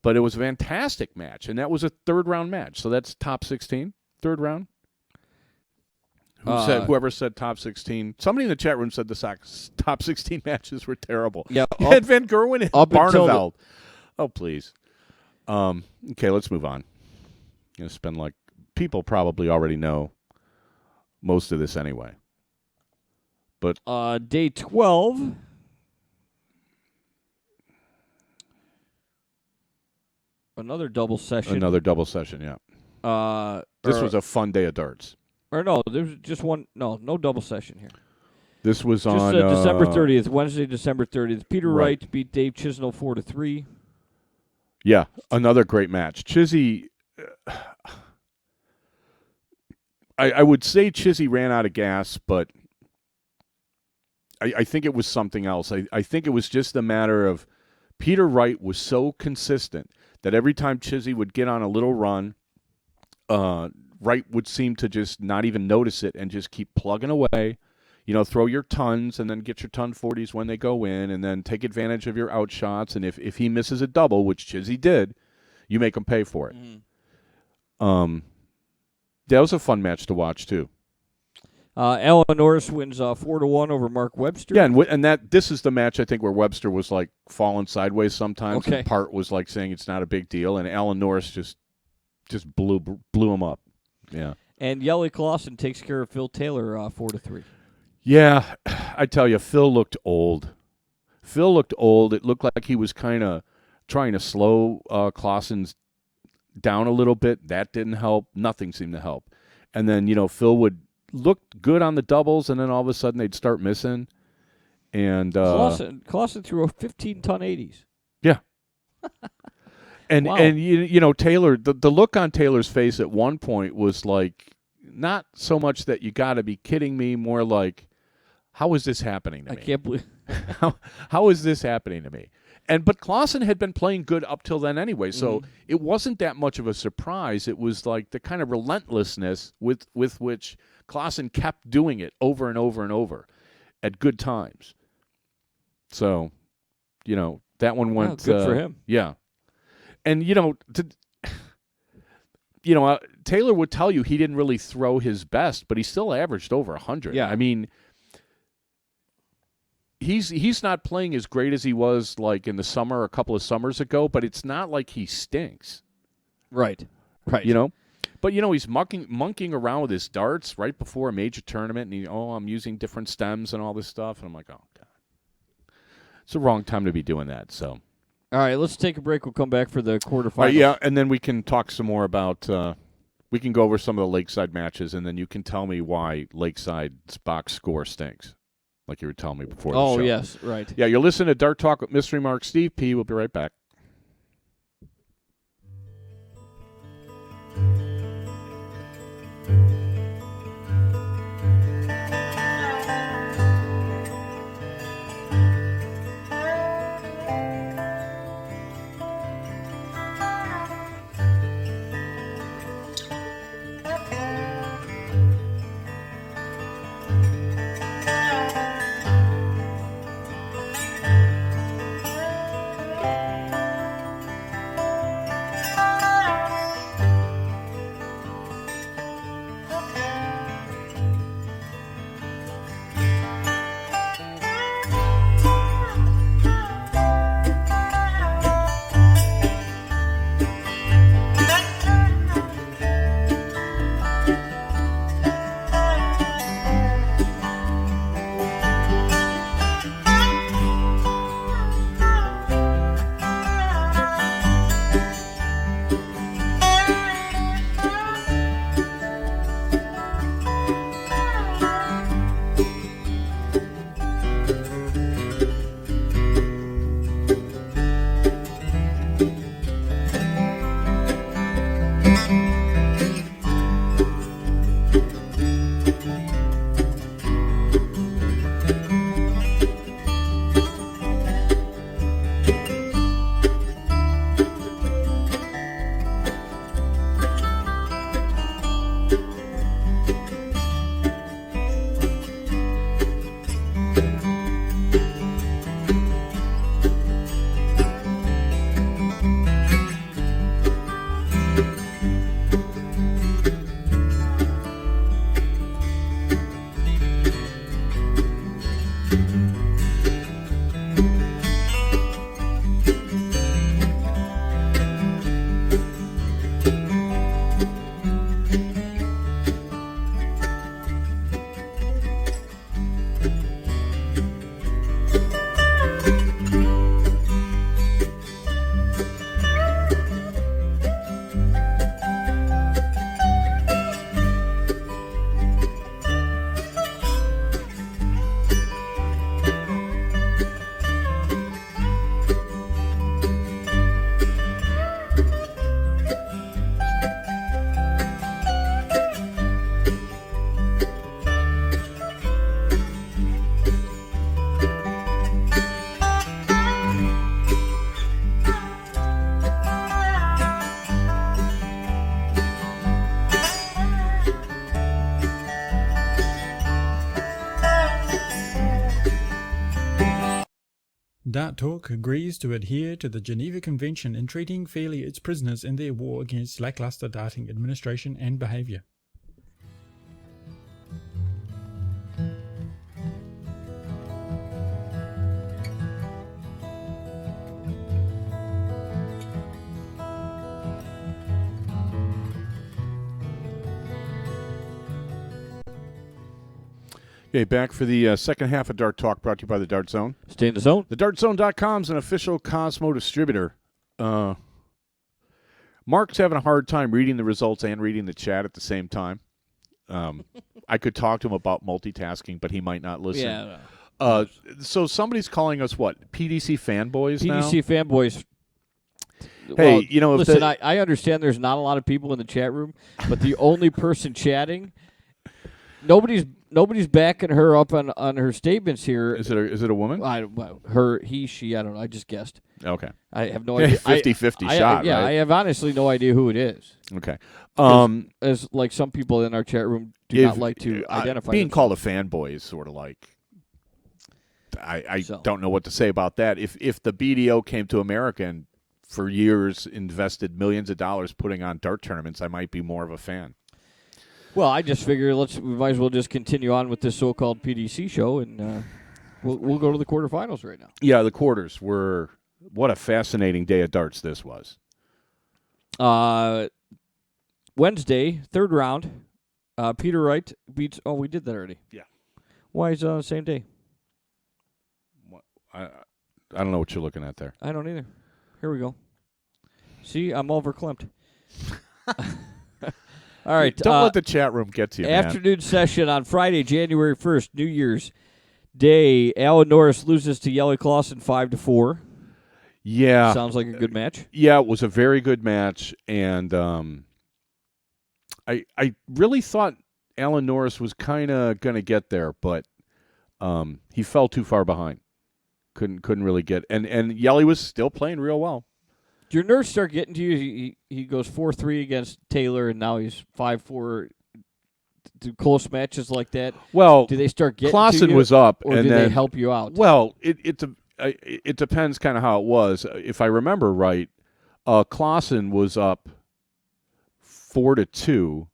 But it was a fantastic match, and that was a third-round match. So that's top 16, third round. Whoever said top 16? Somebody in the chat room said the top 16 matches were terrible. Yeah. You had Van Gerwen and Barneveld. Oh, please. Okay, let's move on. I'm going to spend people probably already know most of this anyway. But day 12. Another double session. Yeah. This was a fun day of darts. Or no, there's just one. No double session here. This was Just on December 30th, Wednesday, December 30th. Peter Right. Wright beat Dave Chisnell 4-3. Yeah, another great match. Chizzy, I would say Chizzy ran out of gas, but I think it was something else. I think it was just a matter of Peter Wright was so consistent that every time Chizzy would get on a little run, Wright would seem to just not even notice it and just keep plugging away. Throw your tons and then get your ton 40s when they go in, and then take advantage of your outshots. And if he misses a double, which Chizzy did, you make him pay for it. Mm-hmm. That was a fun match to watch too. Alan Norris wins 4-1 over Mark Webster. Yeah, and this is the match I think where Webster was like falling sideways sometimes. Okay. And Part was like saying it's not a big deal, and Alan Norris just blew him up. Yeah. And Yelly Clausen takes care of Phil Taylor 4-3. Yeah, I tell you, Phil looked old. It looked like he was kind of trying to slow Clausen's down a little bit. That didn't help. Nothing seemed to help. And then, Phil would look good on the doubles, and then all of a sudden they'd start missing. And Clausen threw a 15-ton 80s. Yeah. And Wow. and Taylor, the look on Taylor's face at one point was like, not so much that you got to be kidding me, more like, how is this happening to me? I can't believe. How is this happening to me? But Clausen had been playing good up till then anyway, so it wasn't that much of a surprise. It was like the kind of relentlessness with which Clausen kept doing it over and over and over at good times. So, that one went good for him. Yeah. And Taylor would tell you he didn't really throw his best, but he still averaged over 100. Yeah. I mean, he's not playing as great as he was like in the summer a couple of summers ago, but it's not like he stinks. Right. But he's monkeying around with his darts right before a major tournament, and I'm using different stems and all this stuff, and I'm like, oh god, it's the wrong time to be doing that. So, all right, let's take a break. We'll come back for the quarterfinals. Yeah, and then we can talk some more about. We can go over some of the Lakeside matches, and then you can tell me why Lakeside's box score stinks, like you were telling me before the show. Oh yes, right. Yeah, you're listening to Dart Talk with Mystery Mark Steve P. We'll be right back. Dart Talk agrees to adhere to the Geneva Convention in treating fairly its prisoners in their war against lackluster darting administration and behaviour. Okay, back for the second half of Dart Talk, brought to you by the Dart Zone. Stay in the zone. TheDartZone.com is an official Cosmo distributor. Mark's having a hard time reading the results and reading the chat at the same time. I could talk to him about multitasking, but he might not listen. Yeah. So somebody's calling us what? PDC fanboys now? PDC fanboys. Hey, Well, you know, if listen, the- I understand there's not a lot of people in the chat room, but the only person chatting, nobody's backing her up on her statements here. Is it a woman? Her, he, she, I don't know. I just guessed. Okay. I have no idea. 50-50 shot, yeah, right? I have honestly no idea who it is. Okay. As like some people in our chat room do not like to identify being themselves. called a fanboy is sort of like I So. don't know what to say about that. If the BDO came to America and for years invested millions of dollars putting on dart tournaments, I might be more of a fan. Well, I just figure we might as well just continue on with this so-called PDC show, and we'll go to the quarterfinals right now. Yeah, the quarters were what a fascinating day of darts this was. Wednesday, third round. Peter Wright beats. Oh, we did that already. Yeah. Why is it on the same day? I don't know what you're looking at there. I don't either. Here we go. See, I'm overclimped. All right. Don't let the chat room get to you, man. Afternoon session on Friday, January 1st, New Year's Day. Alan Norris loses to Yelly Clausen 5-4. Yeah. Sounds like a good match. Yeah, it was a very good match, and I really thought Alan Norris was kind of going to get there, but he fell too far behind. Couldn't really get, and Yelly was still playing real well. Did your nerves start getting to you? He goes 4-3 against Taylor, and now he's 5-4. Do close matches like that? Well, Do they start getting Clausen to you, was up, or and do then they help you out? Well, it depends kind of how it was. If I remember right, Clausen was up 4-2,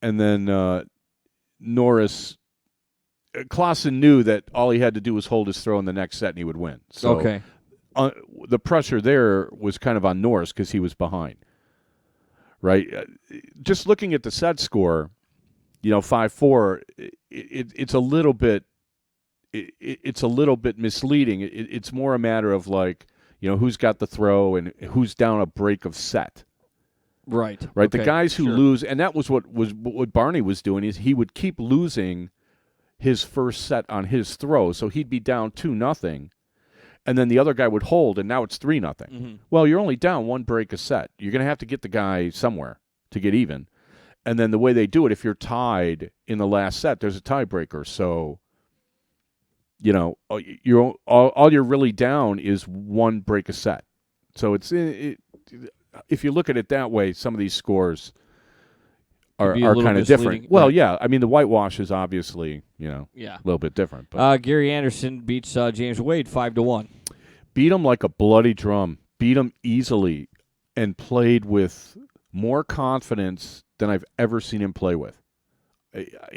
and then Norris. Clausen knew that all he had to do was hold his throw in the next set, and he would win. So okay. The pressure there was kind of on Norris because he was behind. Right, just looking at the set score, 5-4. It's a little bit. It's a little bit misleading. It's more a matter of like, who's got the throw and who's down a break of set. Right. Right. Okay. The guys who Sure. lose, and that was what Barney was doing, is he would keep losing his first set on his throw, so he'd be down 2-0, and then the other guy would hold, and now it's 3-0. Mhm. Well, you're only down one break a set. You're going to have to get the guy somewhere to get even. And then the way they do it, if you're tied in the last set, there's a tiebreaker. So, you're all you're really down is one break a set. So if you look at it that way, some of these scores are be a little kind of misleading, different. Well, right. yeah. I mean, the whitewash is obviously, Yeah. a little bit different. But Gary Anderson beats James Wade 5-1. beat him like a bloody drum. Beat him easily, and played with more confidence than I've ever seen him play with.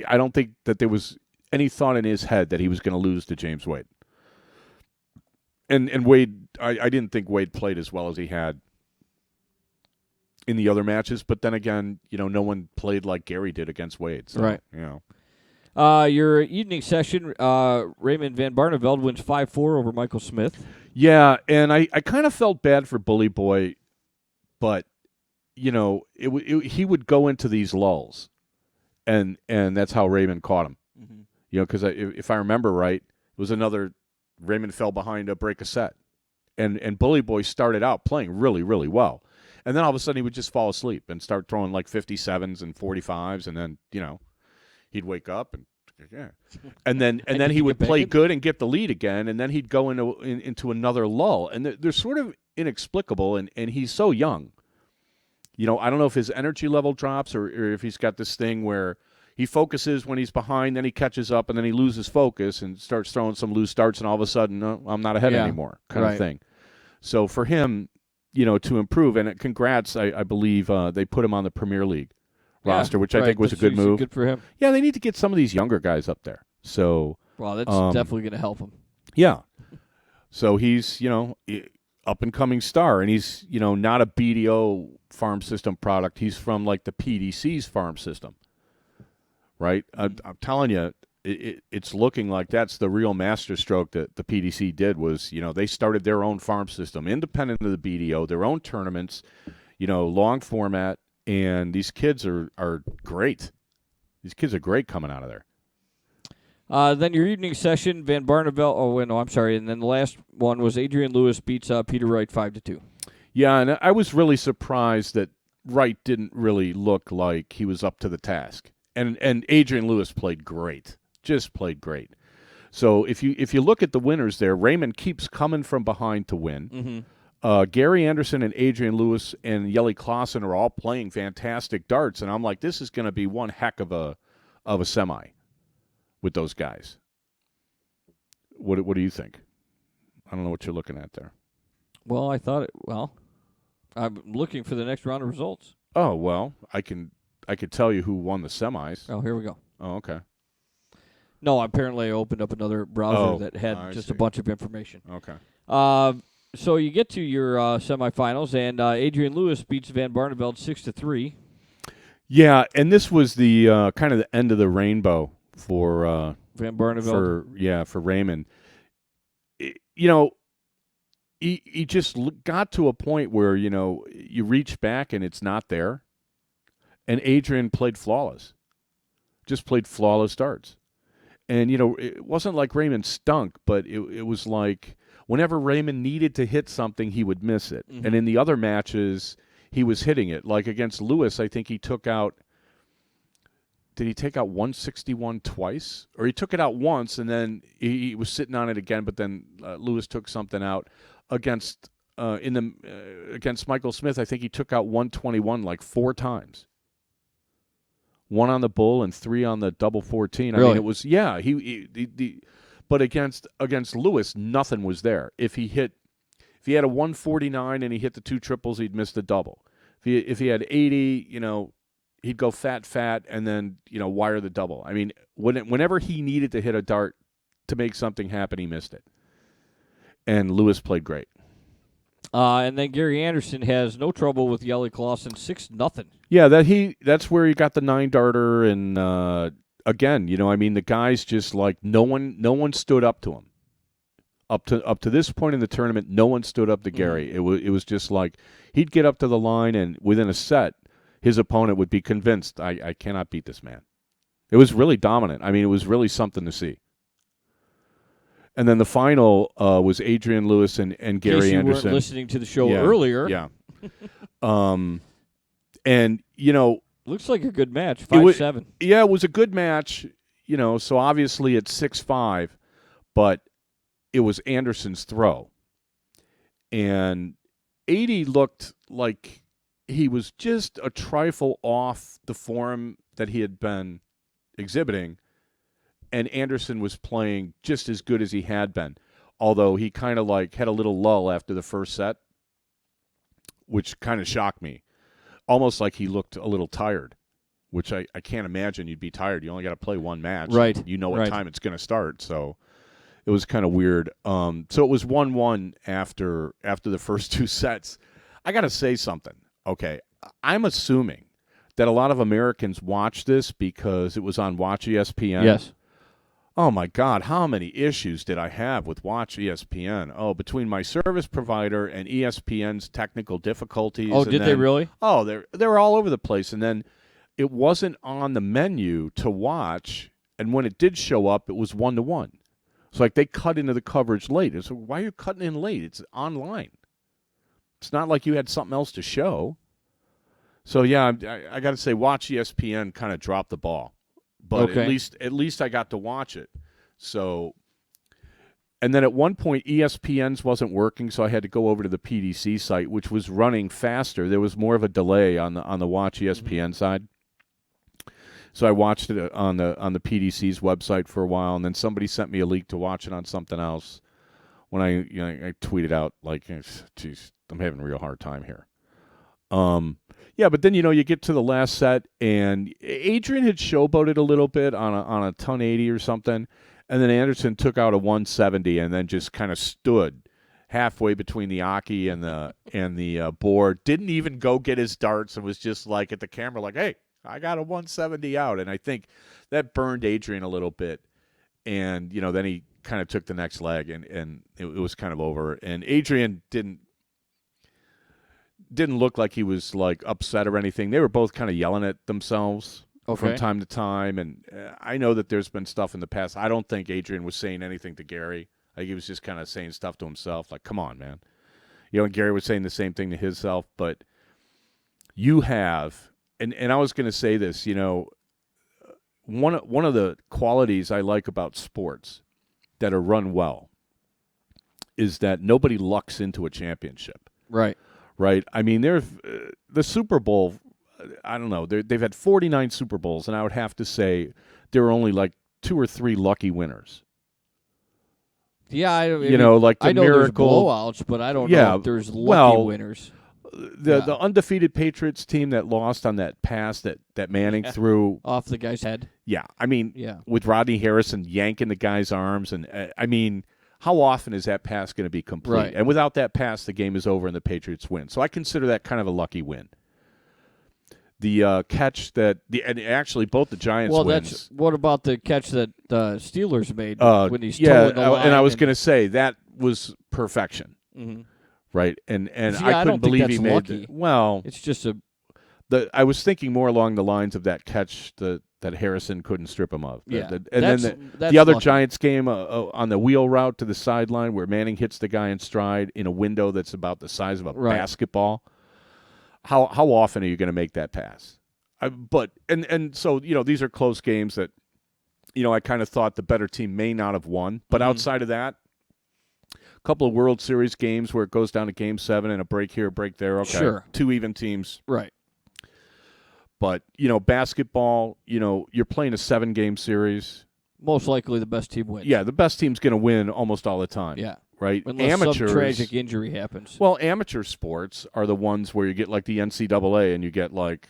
I don't think that there was any thought in his head that he was going to lose to James Wade. And Wade, I didn't think Wade played as well as he had in the other matches, but then again, no one played like Gary did against Wade. So, Right. Your evening session, Raymond Van Barneveld wins 5-4 over Michael Smith. Yeah, and I kind of felt bad for Bully Boy, but he would go into these lulls, and that's how Raymond caught him. Mm-hmm. Because if I remember right, it was another Raymond fell behind a break a set, and Bully Boy started out playing really, really well, and then all of a sudden he would just fall asleep and start throwing like 57s and 45s, and then he'd wake up and then he would play good and get the lead again, and then he'd go into another lull, and they're sort of inexplicable, and he's so young. I don't know if his energy level drops or if he's got this thing where he focuses when he's behind, then he catches up, and then he loses focus and starts throwing some loose darts, and all of a sudden, no, I'm not ahead anymore, kind of thing. So for him, to improve, and congrats, I believe they put him on the Premier League roster, which I think was a good move. Good for him. Yeah, they need to get some of these younger guys up there. So, well, that's definitely going to help him. Yeah. So he's, up-and-coming star, and he's, not a BDO farm system product. He's from, like, the PDC's farm system. Right? I'm telling you, it's looking like that's the real masterstroke that the PDC did was, they started their own farm system, independent of the BDO, their own tournaments, long format, and these kids are great. These kids are great coming out of there. Then your evening session, Van Barneveld. Oh, no, I'm sorry. And then the last one was Adrian Lewis beats Peter Wright 5-2. Yeah, and I was really surprised that Wright didn't really look like he was up to the task. And Adrian Lewis played great, just played great. So if you look at the winners there, Raymond keeps coming from behind to win. Mm-hmm. Gary Anderson and Adrian Lewis and Yeli Clausen are all playing fantastic darts, and I'm like, this is going to be one heck of a semi with those guys. What do you think? I don't know what you're looking at there. Well, I'm looking for the next round of results. Oh, well, I could tell you who won the semis. Oh, here we go. Oh, okay. No, apparently I opened up another browser that had a bunch of information. Okay. So you get to your semifinals, and Adrian Lewis beats Van Barneveld 6-3. Yeah, and this was the kind of the end of the rainbow for Van Barneveld. For Raymond. He just got to a point where you reach back and it's not there, and Adrian played flawless, just played flawless darts, and it wasn't like Raymond stunk, but it was like whenever Raymond needed to hit something, he would miss it, and in the other matches he was hitting it. Like against Lewis, I think he took out. Did he take out 161 twice? Or he took it out once, and then he was sitting on it again, but then Lewis took something out. Against Michael Smith, I think he took out 121 like 4 times. 1 on the bull and 3 on the double 14. Really? I mean, it was, but against Lewis, nothing was there. If he had a 149 and he hit the 2 triples, he'd miss the double. If he had 80, he'd go fat, and then, wire the double. I mean, whenever he needed to hit a dart to make something happen, he missed it. And Lewis played great. And then Gary Anderson has no trouble with Yeli Clausen, 6-0. Yeah, that's where he got the 9-darter, and again, the guys just like no one stood up to him. Up to this point in the tournament, no one stood up to Gary. It was just like he'd get up to the line, and within a set, his opponent would be convinced, I cannot beat this man. It was really dominant. I mean, it was really something to see. And then the final was Adrian Lewis and Gary Anderson. Anderson. You weren't listening to the show earlier. Yeah. And, looks like a good match, 5-7. Yeah, it was a good match, so obviously it's 6-5, but it was Anderson's throw. And 80 looked like he was just a trifle off the form that he had been exhibiting, and Anderson was playing just as good as he had been, although he kind of like had a little lull after the first set, which kind of shocked me. Almost like he looked a little tired, which I can't imagine you'd be tired. You only got to play one match. Right. You know what time it's going to start, so it was kind of weird. So it was 1-1 after the first 2 sets. I got to say something. Okay, I'm assuming that a lot of Americans watch this because it was on Watch ESPN. Yes. Oh, my God, how many issues did I have with Watch ESPN? Oh, between my service provider and ESPN's technical difficulties. Oh, did they really? Oh, they're all over the place. And then it wasn't on the menu to watch, and when it did show up, it was 1-1. It's like they cut into the coverage late. It's like, why are you cutting in late? It's online. It's not like you had something else to show. So, yeah, I got to say, Watch ESPN kind of dropped the ball. But okay. at least I got to watch it. So, and then at one point, ESPN's wasn't working, so I had to go over to the PDC site, which was running faster. There was more of a delay on the Watch ESPN side. So I watched it on the PDC's website for a while, and then somebody sent me a link to watch it on something else. When I tweeted out like, "Geez, I'm having a real hard time here." Yeah, but then you get to the last set, and Adrian had showboated a little bit on a 1080 or something, and then Anderson took out a 170, and then just kind of stood halfway between the Aki and the board. Didn't even go get his darts, and was just like at the camera, like, "Hey, I got a 170 out," and I think that burned Adrian a little bit, and then he kind of took the next leg, and it was kind of over, and Adrian didn't look like he was like upset or anything. They were both kind of yelling at themselves from time to time, and I know that there's been stuff in the past. I don't think Adrian was saying anything to Gary. I think he was just kind of saying stuff to himself, like, "Come on, man." And Gary was saying the same thing to himself, but you have, and I was going to say this, one of the qualities I like about sports that are run well is that nobody lucks into a championship. Right. Right. I mean, the Super Bowl, I don't know. They've had 49 Super Bowls, and I would have to say there are only like 2 or 3 lucky winners. Yeah, like the I know miracle there's blowouts, but I don't know if there's lucky winners. The undefeated Patriots team that lost on that pass that Manning threw off the guy's head. Yeah, I mean, with Rodney Harrison yanking the guy's arms, and I mean, how often is that pass going to be complete? Right. And without that pass, the game is over and the Patriots win. So I consider that kind of a lucky win. The catch and actually both the Giants wins. What about the catch that the Steelers made when he's towing the line? And I was going to say that was perfection. Mm-hmm. Right, and See, I couldn't believe he made lucky. Well, it's just I was thinking more along the lines of that catch that Harrison couldn't strip him of. Yeah, and then the other Giants game on the wheel route to the sideline where Manning hits the guy in stride in a window that's about the size of a basketball. How often are you going to make that pass? So these are close games that I kind of thought the better team may not have won, but outside of that, a couple of World Series games where it goes down to Game 7 and a break here, a break there. Okay, sure. 2 even teams, right? But basketball, you're playing a 7-game series. Most likely, the best team wins. Yeah, the best team's going to win almost all the time. Yeah. Right? Unless some tragic injury happens. Well, amateur sports are the ones where you get like the NCAA and you get like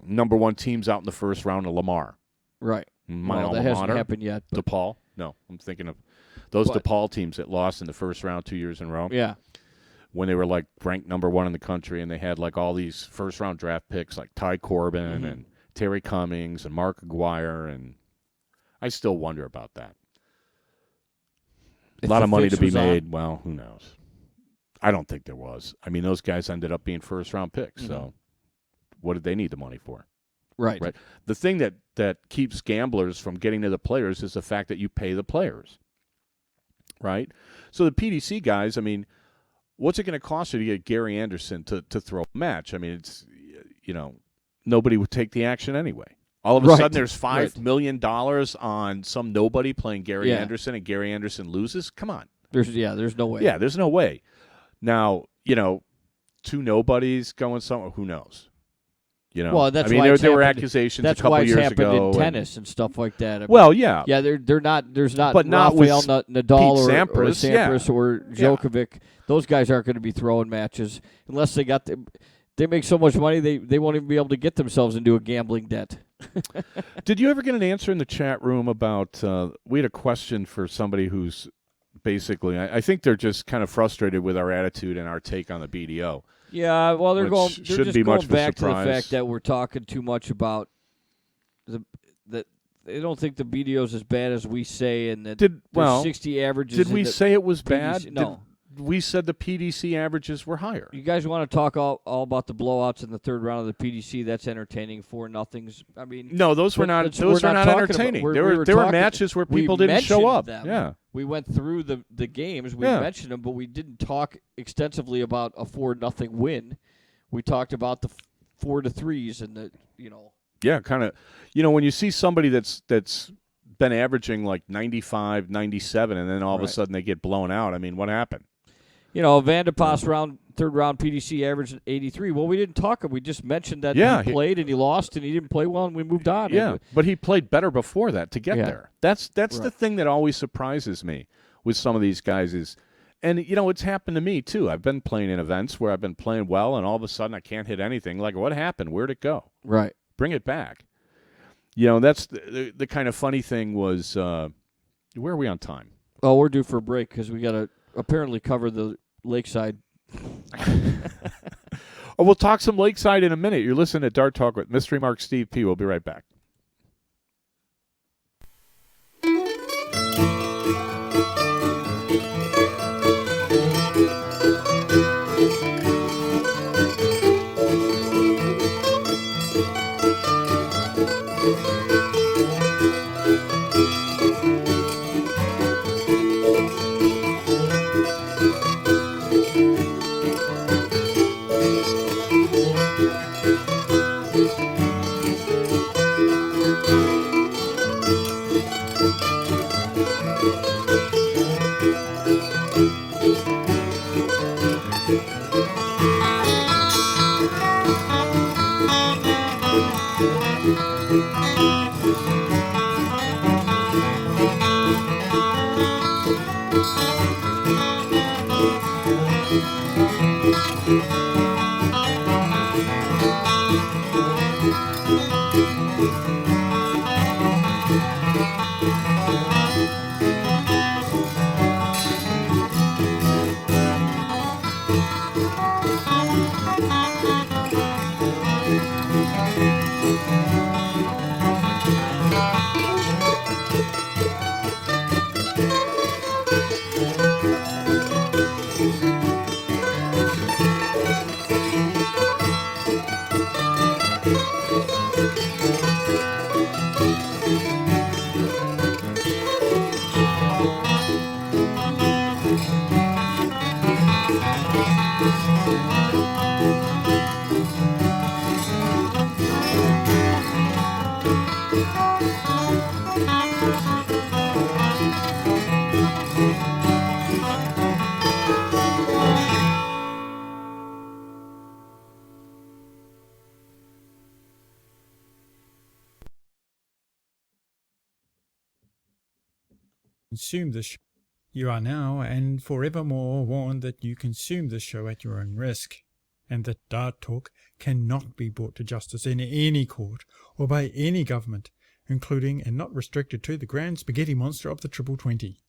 number 1 teams out in the first round of Lamar. Right. That hasn't happened yet. DePaul? No, I'm thinking of those DePaul teams that lost in the first round 2 years in a row. Yeah. When they were like ranked number 1 in the country and they had like all these first round draft picks like Ty Corbin and Terry Cummings and Mark Aguirre, and I still wonder about that. A lot of money to be made. Well, who knows? I don't think there was. I mean, those guys ended up being first-round picks, so what did they need the money for? Right. The thing that keeps gamblers from getting to the players is the fact that you pay the players, right? So the PDC guys, I mean, what's it going to cost you to get Gary Anderson to throw a match? I mean, it's, nobody would take the action anyway. All of a sudden, there's $5 million on some nobody playing Gary Anderson, and Gary Anderson loses? Come on. There's no way. Yeah, there's no way. Now, 2 nobodies going somewhere, who knows? Well, that's why there were accusations a couple years ago. That's why it's happened in tennis and stuff like that. Yeah. Yeah, they're not. There's not. But not Rafael with Nadal Pete or Sampras, or Djokovic. Yeah. Those guys aren't going to be throwing matches unless they got. They make so much money they won't even be able to get themselves into a gambling debt. Did you ever get an answer in the chat room about? We had a question for somebody who's basically. I think they're just kind of frustrated with our attitude and our take on the BDO. Yeah, well, they're just going back to the fact that we're talking too much about that they don't think the BDO is as bad as we say, and that 60 averages. Did we say it was PDC, bad? No. We said the PDC averages were higher. You guys want to talk all about the blowouts in the third round of the PDC? That's entertaining. 4-0s. I mean, no, those were not. Those were not entertaining. There were matches where people didn't show up. Yeah, we went through the games. We mentioned them, but we didn't talk extensively about a 4-0 win. We talked about the 4-3s and the Yeah, kind of. When you see somebody that's been averaging like 95, 97, and then all of a sudden they get blown out. I mean, what happened? Van de Pas round third round PDC averaged 83. Well, we didn't talk. We just mentioned that Yeah, he played and he lost and he didn't play well and we moved on. Yeah, but he played better before that to get Yeah. there. That's the Right. thing that always surprises me with some of these guys is, and it's happened to me too. I've been playing in events where I've been playing well, and all of a sudden I can't hit anything. Like, what happened? Where'd it go? Right. Bring it back. That's the kind of funny thing was. Where are we on time? Oh, we're due for a break because we got to apparently cover the Lakeside. Oh, we'll talk some Lakeside in a minute. You're listening to Dart Talk with Mystery Mark Steve P. We'll be right back. Consume this show. You are now and forevermore warned that you consume this show at your own risk, and that Dart Talk cannot be brought to justice in any court or by any government, including and not restricted to the grand spaghetti monster of the Triple 20.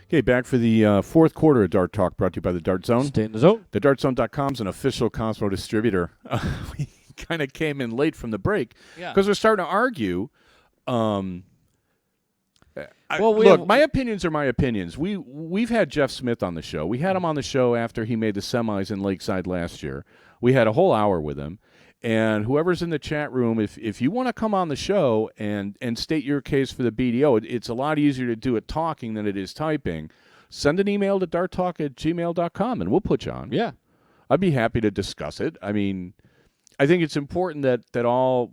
Okay, back for the fourth quarter of Dart Talk, brought to you by the Dart Zone. Stay in the zone. TheDartZone.com is an official Cosmo distributor. We kind of came in late from the break Yeah. because we're starting to argue. Well, Look, my opinions are my opinions. We've had Jeff Smith on the show. We had him on the show after he made the semis in Lakeside last year. We had a whole hour with him. And whoever's in the chat room, if you want to come on the show and state your case for the BDO, it's a lot easier to do it talking than it is typing. Send an email to darttalk@gmail.com, and we'll put you on. Yeah. I'd be happy to discuss it. I mean, I think it's important that all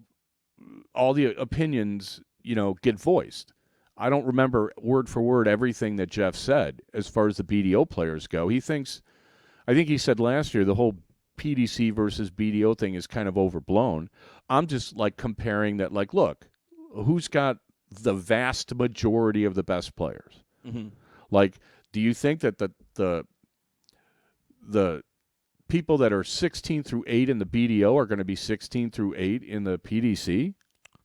the opinions, get voiced. I don't remember word for word everything that Jeff said as far as the BDO players go. I think he said last year the whole PDC versus BDO thing is kind of overblown. I'm just comparing that, look, who's got the vast majority of the best players? Mm-hmm. Do you think that the people that are 16 through 8 in the BDO are going to be 16 through 8 in the PDC?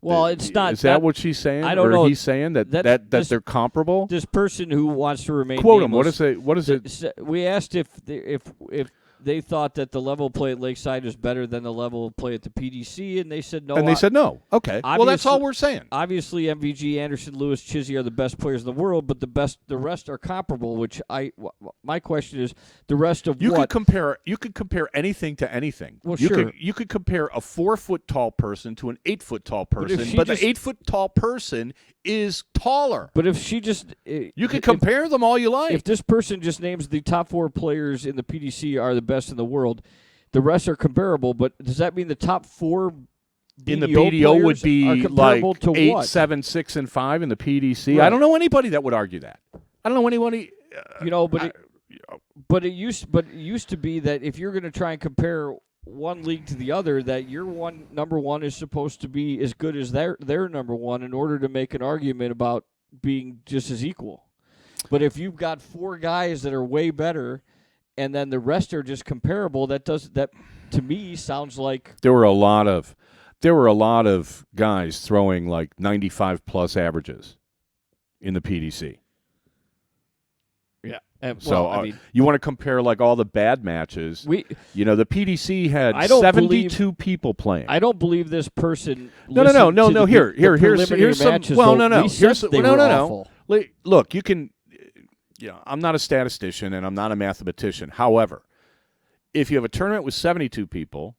Well, it's not. Is that what she's saying? I don't or know. He's saying that they're comparable. This person who wants to remain Quote him. nameless, What is it? We asked if they thought that the level of play at Lakeside was better than the level of play at the PDC, and they said no. And they said no. Okay. Well, that's all obviously- we're saying. Obviously, MVG, Anderson, Lewis, Chizzy are the best players in the world, but the rest are comparable. Which my question is, the rest of You what? could compare anything to anything. Well, you sure. You could compare a 4-foot tall person to an 8-foot tall if person, she but just- the 8-foot tall person is taller. But if she just You could compare them all you like. if this person just names the top 4 players in the PDC are the best in the world, the rest are comparable. But does that mean the top 4 in the BDO BDO would players are be like comparable to 8, what? 7, 6, and 5 in the PDC. I Right. don't know anybody that would argue that. I don't know anybody. But it used to be that if you're going to try and compare one league to the other, that your number one is supposed to be as good as their number one in order to make an argument about being just as equal. But if you've got 4 guys that are way better, and then the rest are just comparable, that to me sounds like There were a lot of guys throwing like 95 plus averages in the PDC. yeah. So I mean, you want to compare like all the bad matches? we The PDC had I don't 72 people playing. I don't believe this person. No. listened to the Here's preliminary some. matches, Well, though. no. We said Here's they no, were no, no. awful. Look, you can. I'm not a statistician and I'm not a mathematician. However, if you have a tournament with 72 people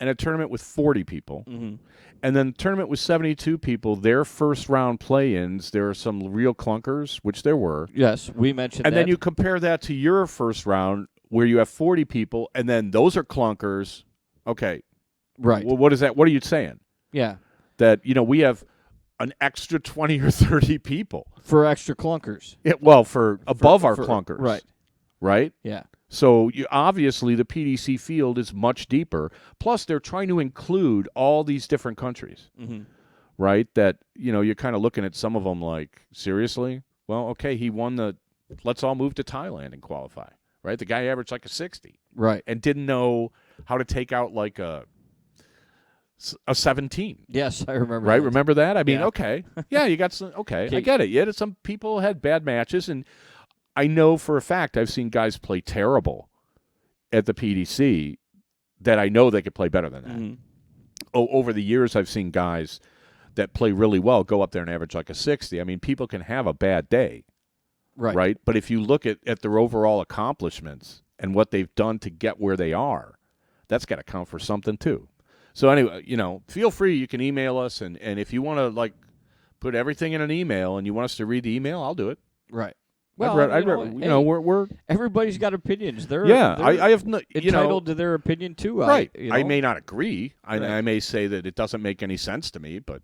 and a tournament with 40 people, Mm-hmm. and then the tournament with 72 people, their first round play-ins, there are some real clunkers, which there were. Yes, we mentioned And that. then you compare that to your first round where you have 40 people, and then those are clunkers. Okay. right. Well, what is that? What are you saying? Yeah. That, we have an extra 20 or 30 people. For extra clunkers. For above our for- clunkers. Right. Right? Yeah. So obviously the PDC field is much deeper. Plus, they're trying to include all these different countries. Mm-hmm. Right? That, you're kind of looking at some of them like, seriously? Well, okay, he won let's all move to Thailand and qualify. Right? The guy averaged like a 60 Right. and didn't know how to take out like a 17. Yes, I remember. Right? that. Remember that? I mean, Yeah. okay. Yeah, you got some. Okay, I Okay. get it. Yeah, some people had bad matches, and I know for a fact I've seen guys play terrible at the PDC that I know they could play better than that. Mhm. Over the years, I've seen guys that play really well go up there and average like a 60. I mean, people can have a bad day, Right. But if you look at their overall accomplishments and what they've done to get where they are, that's got to count for something too. So anyway, feel free. You can email us, and if you want to like put everything in an email and you want us to read the email, I'll do it. Right. We're everybody's got opinions. They're I have no, entitled to their opinion too. right. I I may not agree. Right. I may say that it doesn't make any sense to me, but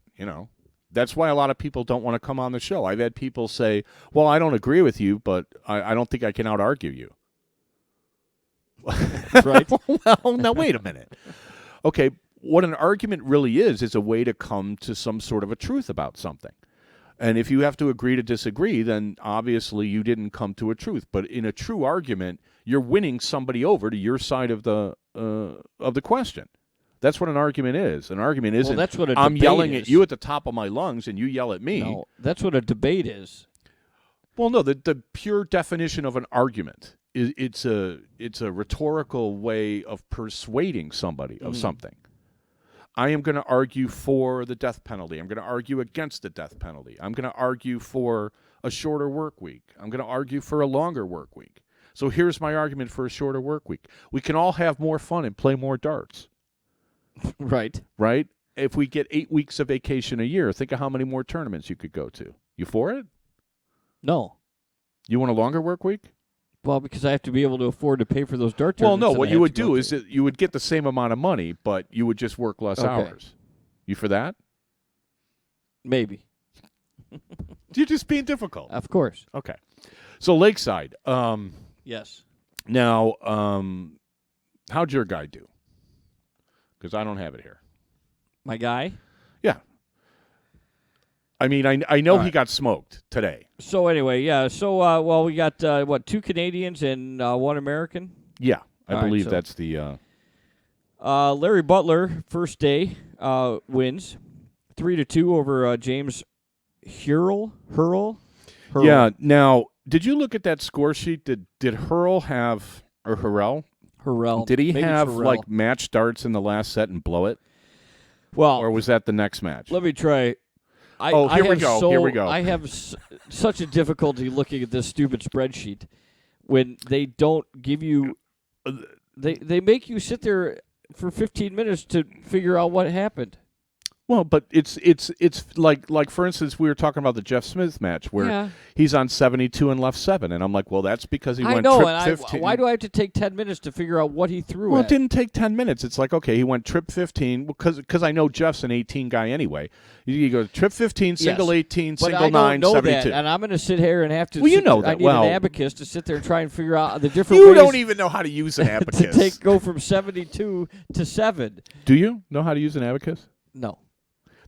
that's why a lot of people don't want to come on the show. I've had people say, "Well, I don't agree with you, but I don't think I can out argue you." Right. Well, now wait a minute. Okay, what an argument really is a way to come to some sort of a truth about something. And if you have to agree to disagree, then obviously you didn't come to a truth. But in a true argument, you're winning somebody over to your side of the question. That's what an argument is. An argument isn't that's what a I'm debate yelling is. at you at the top of my lungs and you yell at me. No, that's what a debate is. Well, no, the pure definition of an argument is it's a rhetorical way of persuading somebody of something. I am going to argue for the death penalty. I'm going to argue against the death penalty. I'm going to argue for a shorter work week. I'm going to argue for a longer work week. So here's my argument for a shorter work week. We can all have more fun and play more darts, Right. right? If we get 8 weeks of vacation a year, think of how many more tournaments you could go to. You for it? No. You want a longer work week? Well, because I have to be able to afford to pay for those dart Well, tournaments. no, that what I you have would to go do to. is that you would get the same amount of money, but you would just work less Okay. hours. You for that? Maybe. You're just being difficult. Of course. Okay. So Lakeside. Yes. Now, how'd your guy do? Because I don't have it here. My guy. Yeah. I mean, I know All he right. got smoked today. So anyway, yeah. So we got 2 Canadians and 1 American. Yeah, I All right, believe so- that's the. Larry Butler, first day, wins 3-2 over James Hurl. Yeah. Now, did you look at that score sheet? Did Hurl have or Hurrell? Harrell. Did he Maybe it's have Harrell. like match darts in the last set and blow it, Well, or was that the next match? let me try. Here we go. Here we go. I have such a difficulty looking at this stupid spreadsheet when they don't give you. They make you sit there for 15 minutes to figure out what happened. Well, but it's like for instance, we were talking about the Jeff Smith match where he's on 72 and left 7, and I'm like, well, that's because he I went know, trip and 15. why do I have to take 10 minutes to figure out what he threw Well, at? it didn't take 10 minutes. It's like, okay, he went trip 15 because I know Jeff's an 18 guy anyway. You go trip 15, single 18, but single I don't 9, know 72. that, and I'm going to sit here and have to. Well, you know that I need well. an abacus to sit there and try and figure out the different You ways don't even know how to use an abacus. to go from 72 to 7. Do you know how to use an abacus? No.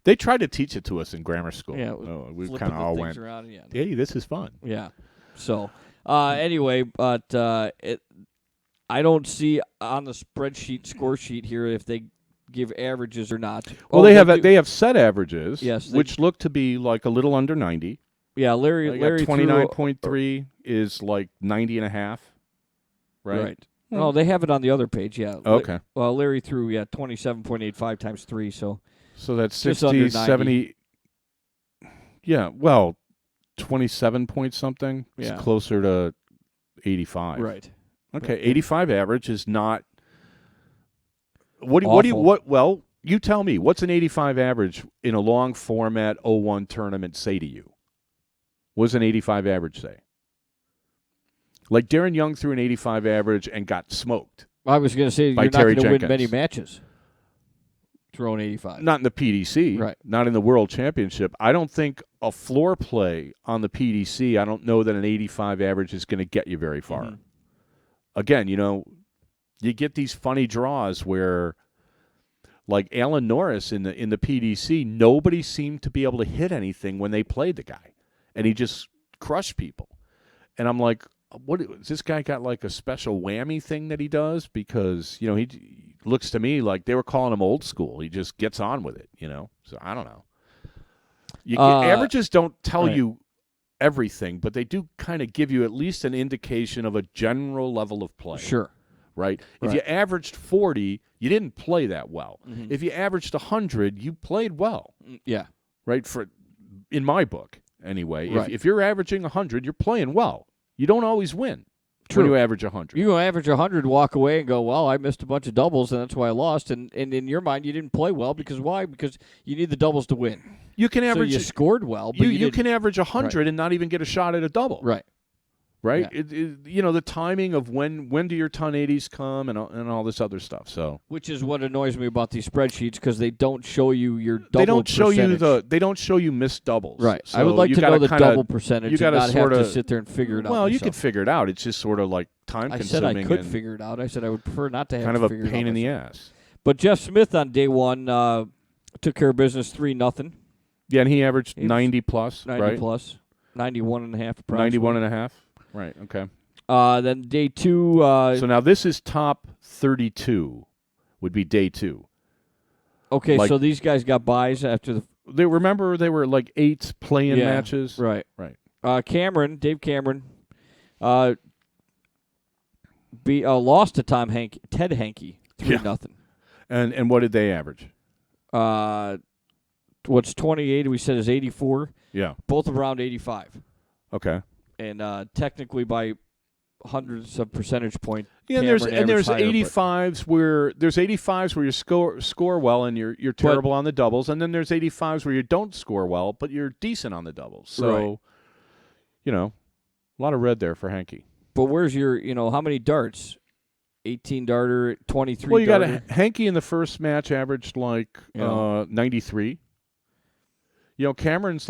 They tried to teach it to us in grammar school. Yeah, we flipping kind of the all things went, around, yeah. hey, this is fun. Yeah. So, anyway, but I don't see on the spreadsheet, score sheet here, if they give averages or not. Well, Oh, they have set averages, Yes, which look to be like a little under 90. Yeah, Larry 29.3 is like 90 and a half, right? Right. Oh, they have it on the other page, yeah. Okay. Well, Larry threw, 27.85 times 3, so. So that's Just 60, under 90. 70. Yeah, well, 27 point something. Yeah. It's closer to 85. Right. Okay, Right. 85 average is not. What do you Awful. well, you tell me, what's an 85 average in a long format 01 tournament say to you? What does an 85 average say? Like Darren Young threw an 85 average and got smoked. I was going to say, By you're not Terry going to win Jenkins. many matches throwing 85. Not in the PDC, Right. Not in the World Championship. I don't think a floor play on the PDC, I don't know that an 85 average is going to get you very far. Mhm. Again, you get these funny draws where, like Alan Norris in the PDC, nobody seemed to be able to hit anything when they played the guy, and he just crushed people. And I'm like, what? Has this guy got like a special whammy thing that he does? Because he looks to me like they were calling him old school. He just gets on with it, So I don't know. Averages don't tell right. you everything, but they do kind of give you at least an indication of a general level of play. Sure. Right? If Right. you averaged 40, you didn't play that well. Mhm. If you averaged 100, you played well. Yeah. Right? In my book, anyway. Right. If you're averaging 100, you're playing well. You don't always win True. when you average 100. You go average 100, walk away, and go, well, I missed a bunch of doubles, and that's why I lost. And in your mind, you didn't play well because why? Because you need the doubles to win. You can average. So you scored well, but you didn't. can average 100 and not even get a shot at a double. Right. Right? Yeah. The timing of when do your ton 80s come and all this other stuff. So Which is what annoys me about these spreadsheets because they don't show you your double they don't show percentage. they don't show you missed doubles. Right. So I would like you to know gotta the kinda- double percentage you and gotta not have sorta- to sit there and figure it out. Well, you could myself. figure it out. It's just sort of like time I consuming. said I could and figure it out. I said I would prefer not to have kind to of a figure it out pain in the myself. ass. But Jeff Smith on day one took care of business 3-0. Yeah, and he averaged He was 90 plus, 90 right? plus. 91.5 approximately. 91 and a half. Right, okay. Then day two. So now this is top 32 would be day 2. Okay, like- so these guys got buys after the They were like 8 play-in Yeah, matches. right. Right. Dave Cameron, lost to Ted Hankey 3-0. And what did they average? What's 28? We said is 84. Yeah. Both around 85, Okay. and technically by hundreds of percentage point. Yeah, and Cameron there's averaged higher, 85s where you score well and you're terrible on the doubles, and then there's 85s where you don't score well but you're decent on the doubles. So, a lot of red there for Hankey. But where's your? How many darts? 18 darter, 23. Well, you darter. got Hankey in the first match averaged like Yeah. 93. Cameron's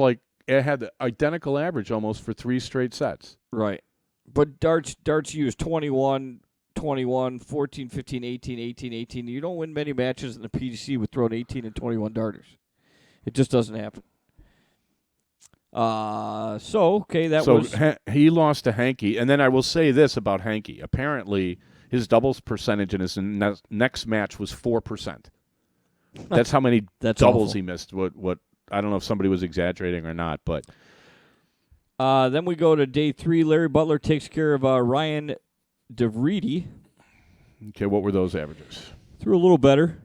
had the identical average almost for 3 straight sets. Right. But darts used 21, 21, 14, 15, 18, 18, 18. You don't win many matches in the PDC with throwing 18 and 21 darters. It just doesn't happen. He lost to Hankey. And then I will say this about Hankey. Apparently, his doubles percentage in his next match was 4%. That's how many That's doubles awful. he missed. What I don't know if somebody was exaggerating or not, but Then we go to day 3. Larry Butler takes care of Ryan DeVredy. Okay, what were those averages? Threw a little better.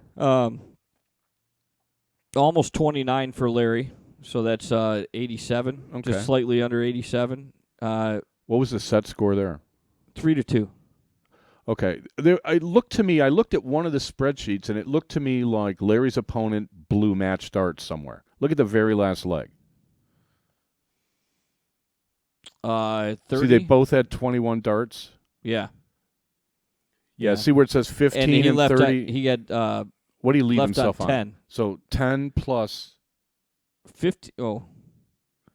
Almost 29 for Larry, so that's 87, Okay. just slightly under 87. What was the set score there? 3-2. Okay. I looked at one of the spreadsheets, and it looked to me like Larry's opponent blew match starts somewhere. Look at the very last leg. 30. See, they both had 21 darts. Yeah. Yeah, see where it says 15 and he and left 30? he had What did he leave left himself on on? 10. So 10 plus 50.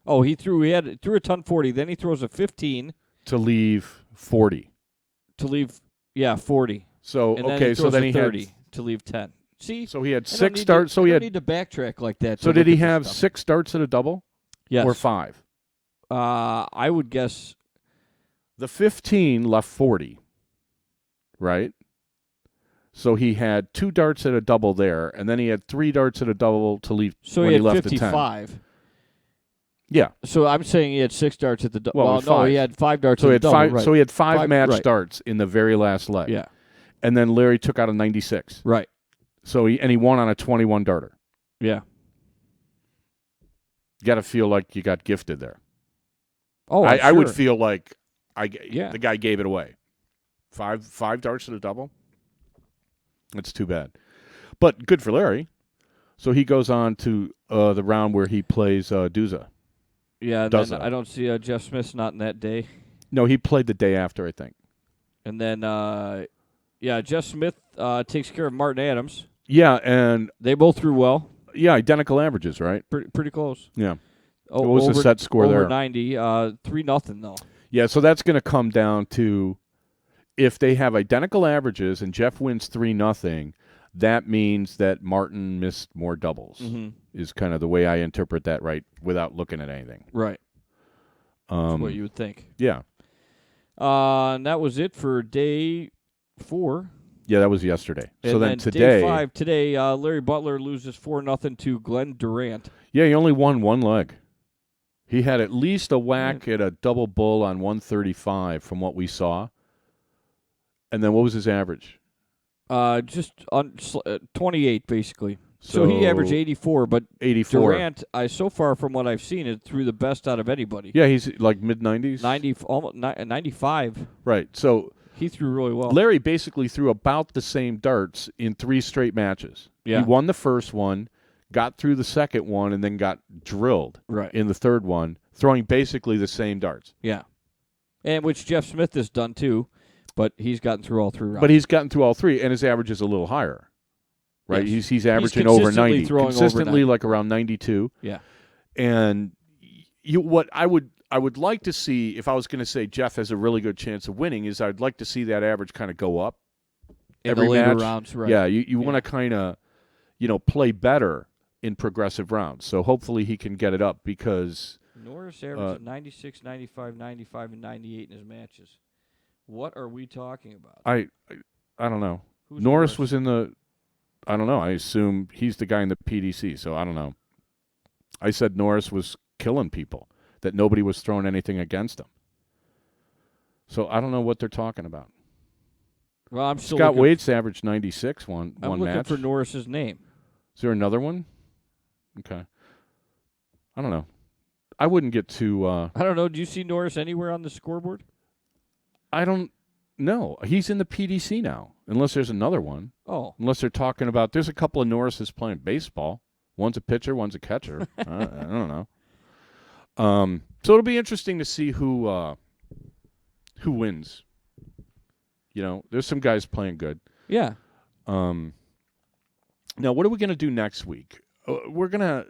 Oh, he threw a ton 40. Then he throws a 15 to leave 40. to leave 40. So And then okay, he so throws then a he 30 had to leave 10. See? so he had I don't 6 need starts. to, So I he don't had need to backtrack like that. So to did look he at this have stuff. 6 darts at a double Yes. or 5? I would guess The 15 left 40. Right? So he had 2 darts at a double there, and then he had 3 darts at a double to leave so. when He had left the 10. 55. Yeah. So I'm saying he had 6 darts at the double. Well, Well, no, 5. he had 5 darts So at he the had double. 5 Right. so he had 5 match right. darts in the very last leg. Yeah. And then Larry took out a 96. Right. So he won on a 21 darter. Yeah. You got to feel like you got gifted there. Oh, I would sure. feel like Yeah. the guy gave it away. Five darts at a double? That's too bad. But good for Larry. So he goes on to the round where he plays Duza. Yeah, and does then it. I don't see Jeff Smith's not in that day. No, he played the day after, I think. And then, Jeff Smith takes care of Martin Adams. Yeah, and They both threw well. yeah, identical averages, right? Pretty close. Yeah. Oh, What was the set score over there? 90. 3-0 though. Yeah, so that's going to come down to if they have identical averages and Jeff wins 3-0, that means that Martin missed more doubles. Mm-hmm. Is kind of the way I interpret that, right, without looking at anything. Right. That's what you would think. Yeah. And that was it for day 4. Yeah, that was yesterday. And so then day 5 today, Larry Butler loses 4-0 to Glenn Durant. Yeah, he only won one leg. He had at least a whack at a double bull on 135 from what we saw. And then what was his average? Just on 28 basically. So he averaged 84, but 84. Durant, so far from what I've seen, it threw the best out of anybody. Yeah, he's like mid-90s. 90, almost 95. Right. So He threw really well. Larry basically threw about the same darts in 3 straight matches. Yeah. He won the first one, got through the second one, and then got drilled Right. in the third one, throwing basically the same darts. Yeah. And which Jeff Smith has done too, but he's gotten through all 3 rounds. But he's gotten through all 3, and his average is a little higher. Right, Yes. he's averaging over consistently 90, throwing over consistently 90. like around 92. Yeah. And what I would like to see, if I was going to say Jeff has a really good chance of winning, is I'd like to see that average kind of go up In every the later match. rounds, right. Yeah, you want to kind of, play better in progressive rounds. So hopefully he can get it up because Norris averaged 96, 95, 95, and 98 in his matches. What are we talking about? I don't know. Who's Norris was in the. I don't know. I assume he's the guy in the PDC, so I don't know. I said Norris was killing people, that nobody was throwing anything against him. So I don't know what they're talking about. Well, I'm still Scott looking, Wade's averaged 96 one I'm looking match. for Norris's name. Is there another one? Okay. I don't know. I wouldn't get too. I don't know. Do you see Norris anywhere on the scoreboard? I don't know. He's in the PDC now, unless there's another one. Oh. Unless they're talking about, there's a couple of Norrises playing baseball. One's a pitcher, one's a catcher. I don't know. So it'll be interesting to see who wins. There's some guys playing good. Yeah. Now, what are we going to do next week? We're going to.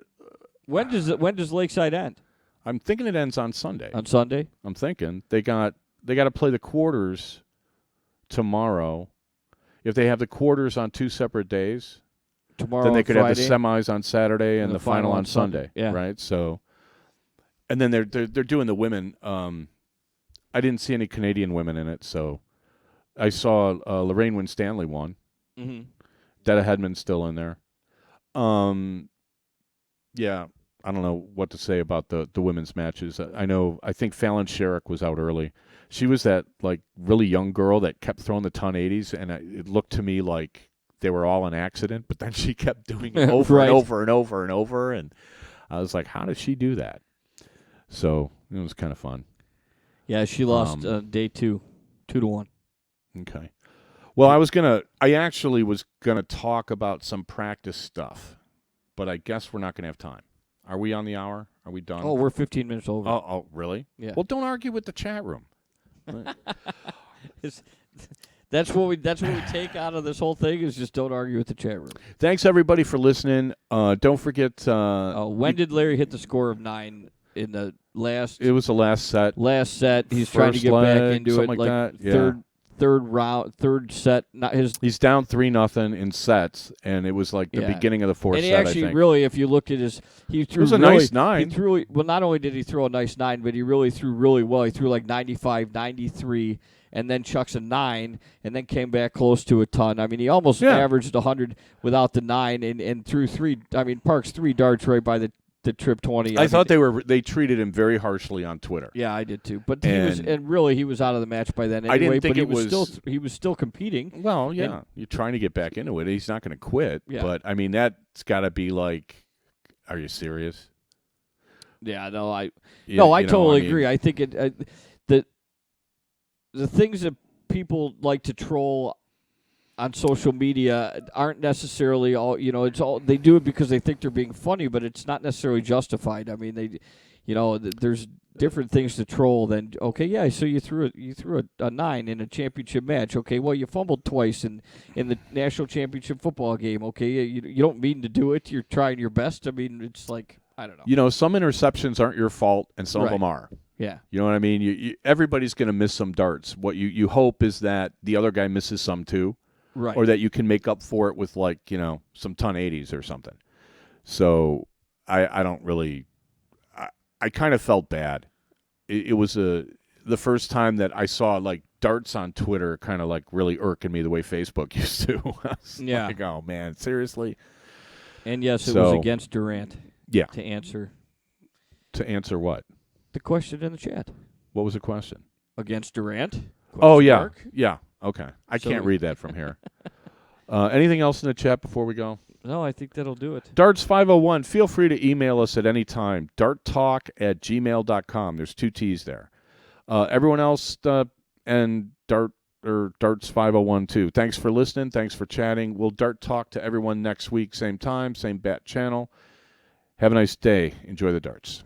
When does Lakeside end? I'm thinking it ends on Sunday. On Sunday? I'm thinking they got to play the quarters tomorrow. If they have the quarters on 2 separate days, Tomorrow then they and could Friday. have the semis on Saturday and the final on Sunday. Yeah. Right. So, and then they're doing the women. I didn't see any Canadian women in it, so I saw Lorraine Winstanley won. Mm-hmm. Detta Hedman's still in there. Yeah. I don't know what to say about the women's matches. I think Fallon Sherrick was out early. She was that like really young girl that kept throwing the 1080s, and it looked to me like they were all an accident. But then she kept doing it over Right. and over and over and over, and I was like, how does she do that? So it was kind of fun. Yeah, she lost day 2, 2-1. Okay. Well, I actually was gonna talk about some practice stuff, but I guess we're not gonna have time. Are we on the hour? Are we done? Oh, we're 15 minutes over. Oh, really? Yeah. Well, don't argue with the chat room. That's what we take out of this whole thing is just don't argue with the chat room. Thanks everybody for listening. Don't forget. When did Larry hit the score of 9 in the last? It was the last set. He's trying to First get back leg, into something it. like that. Yeah. Third set. Not his. He's down 3-0 in sets, and it was like the Yeah. beginning of the fourth And he set. actually I think. really, if you looked at his, he threw. It was a really, nice 9. He threw well. Not only did he throw a nice 9, but he really threw really well. He threw like 95, 93, and then chucks a 9, and then came back close to a ton. I mean, he almost averaged 100 without the 9, and threw 3. I mean, Parks 3 darts right by the trip 20. I thought they treated him very harshly on Twitter. Yeah, I did too. But he was out of the match by then anyway. I didn't think but he was still competing. Well, yeah, you're trying to get back into it. He's not going to quit. Yeah. But I mean, that's got to be like, are you serious? Yeah, no, I You totally mean, agree. I think the things that people like to troll on social media aren't necessarily all. It's all they do it because they think they're being funny, but it's not necessarily justified. I mean, there's different things to troll than so you threw a 9 in a championship match. Okay, well you fumbled twice in the national championship football game. Okay, you don't mean to do it. You're trying your best. I mean, it's like I don't know. Some interceptions aren't your fault, and some of them are. Yeah. You know what I mean? Everybody's going to miss some darts. What you hope is that the other guy misses some too. Right. Or that you can make up for it with some 1080s or something. So I don't really I kind of felt bad. It was the first time that I saw like darts on Twitter kind of like really irking me the way Facebook used to. I was like, oh man, seriously? And yes, it was against Durant. Yeah. To answer what? The question in the chat. What was the question? Against Durant? Oh, yeah. Mark? Yeah. Okay. I can't read that from here. Anything else in the chat before we go? No, I think that'll do it. Darts501, feel free to email us at any time. darttalk@gmail.com. There's 2 T's there. Everyone else and Darts501 too. Thanks for listening. Thanks for chatting. We'll Dart Talk to everyone next week. Same time, same bat channel. Have a nice day. Enjoy the darts.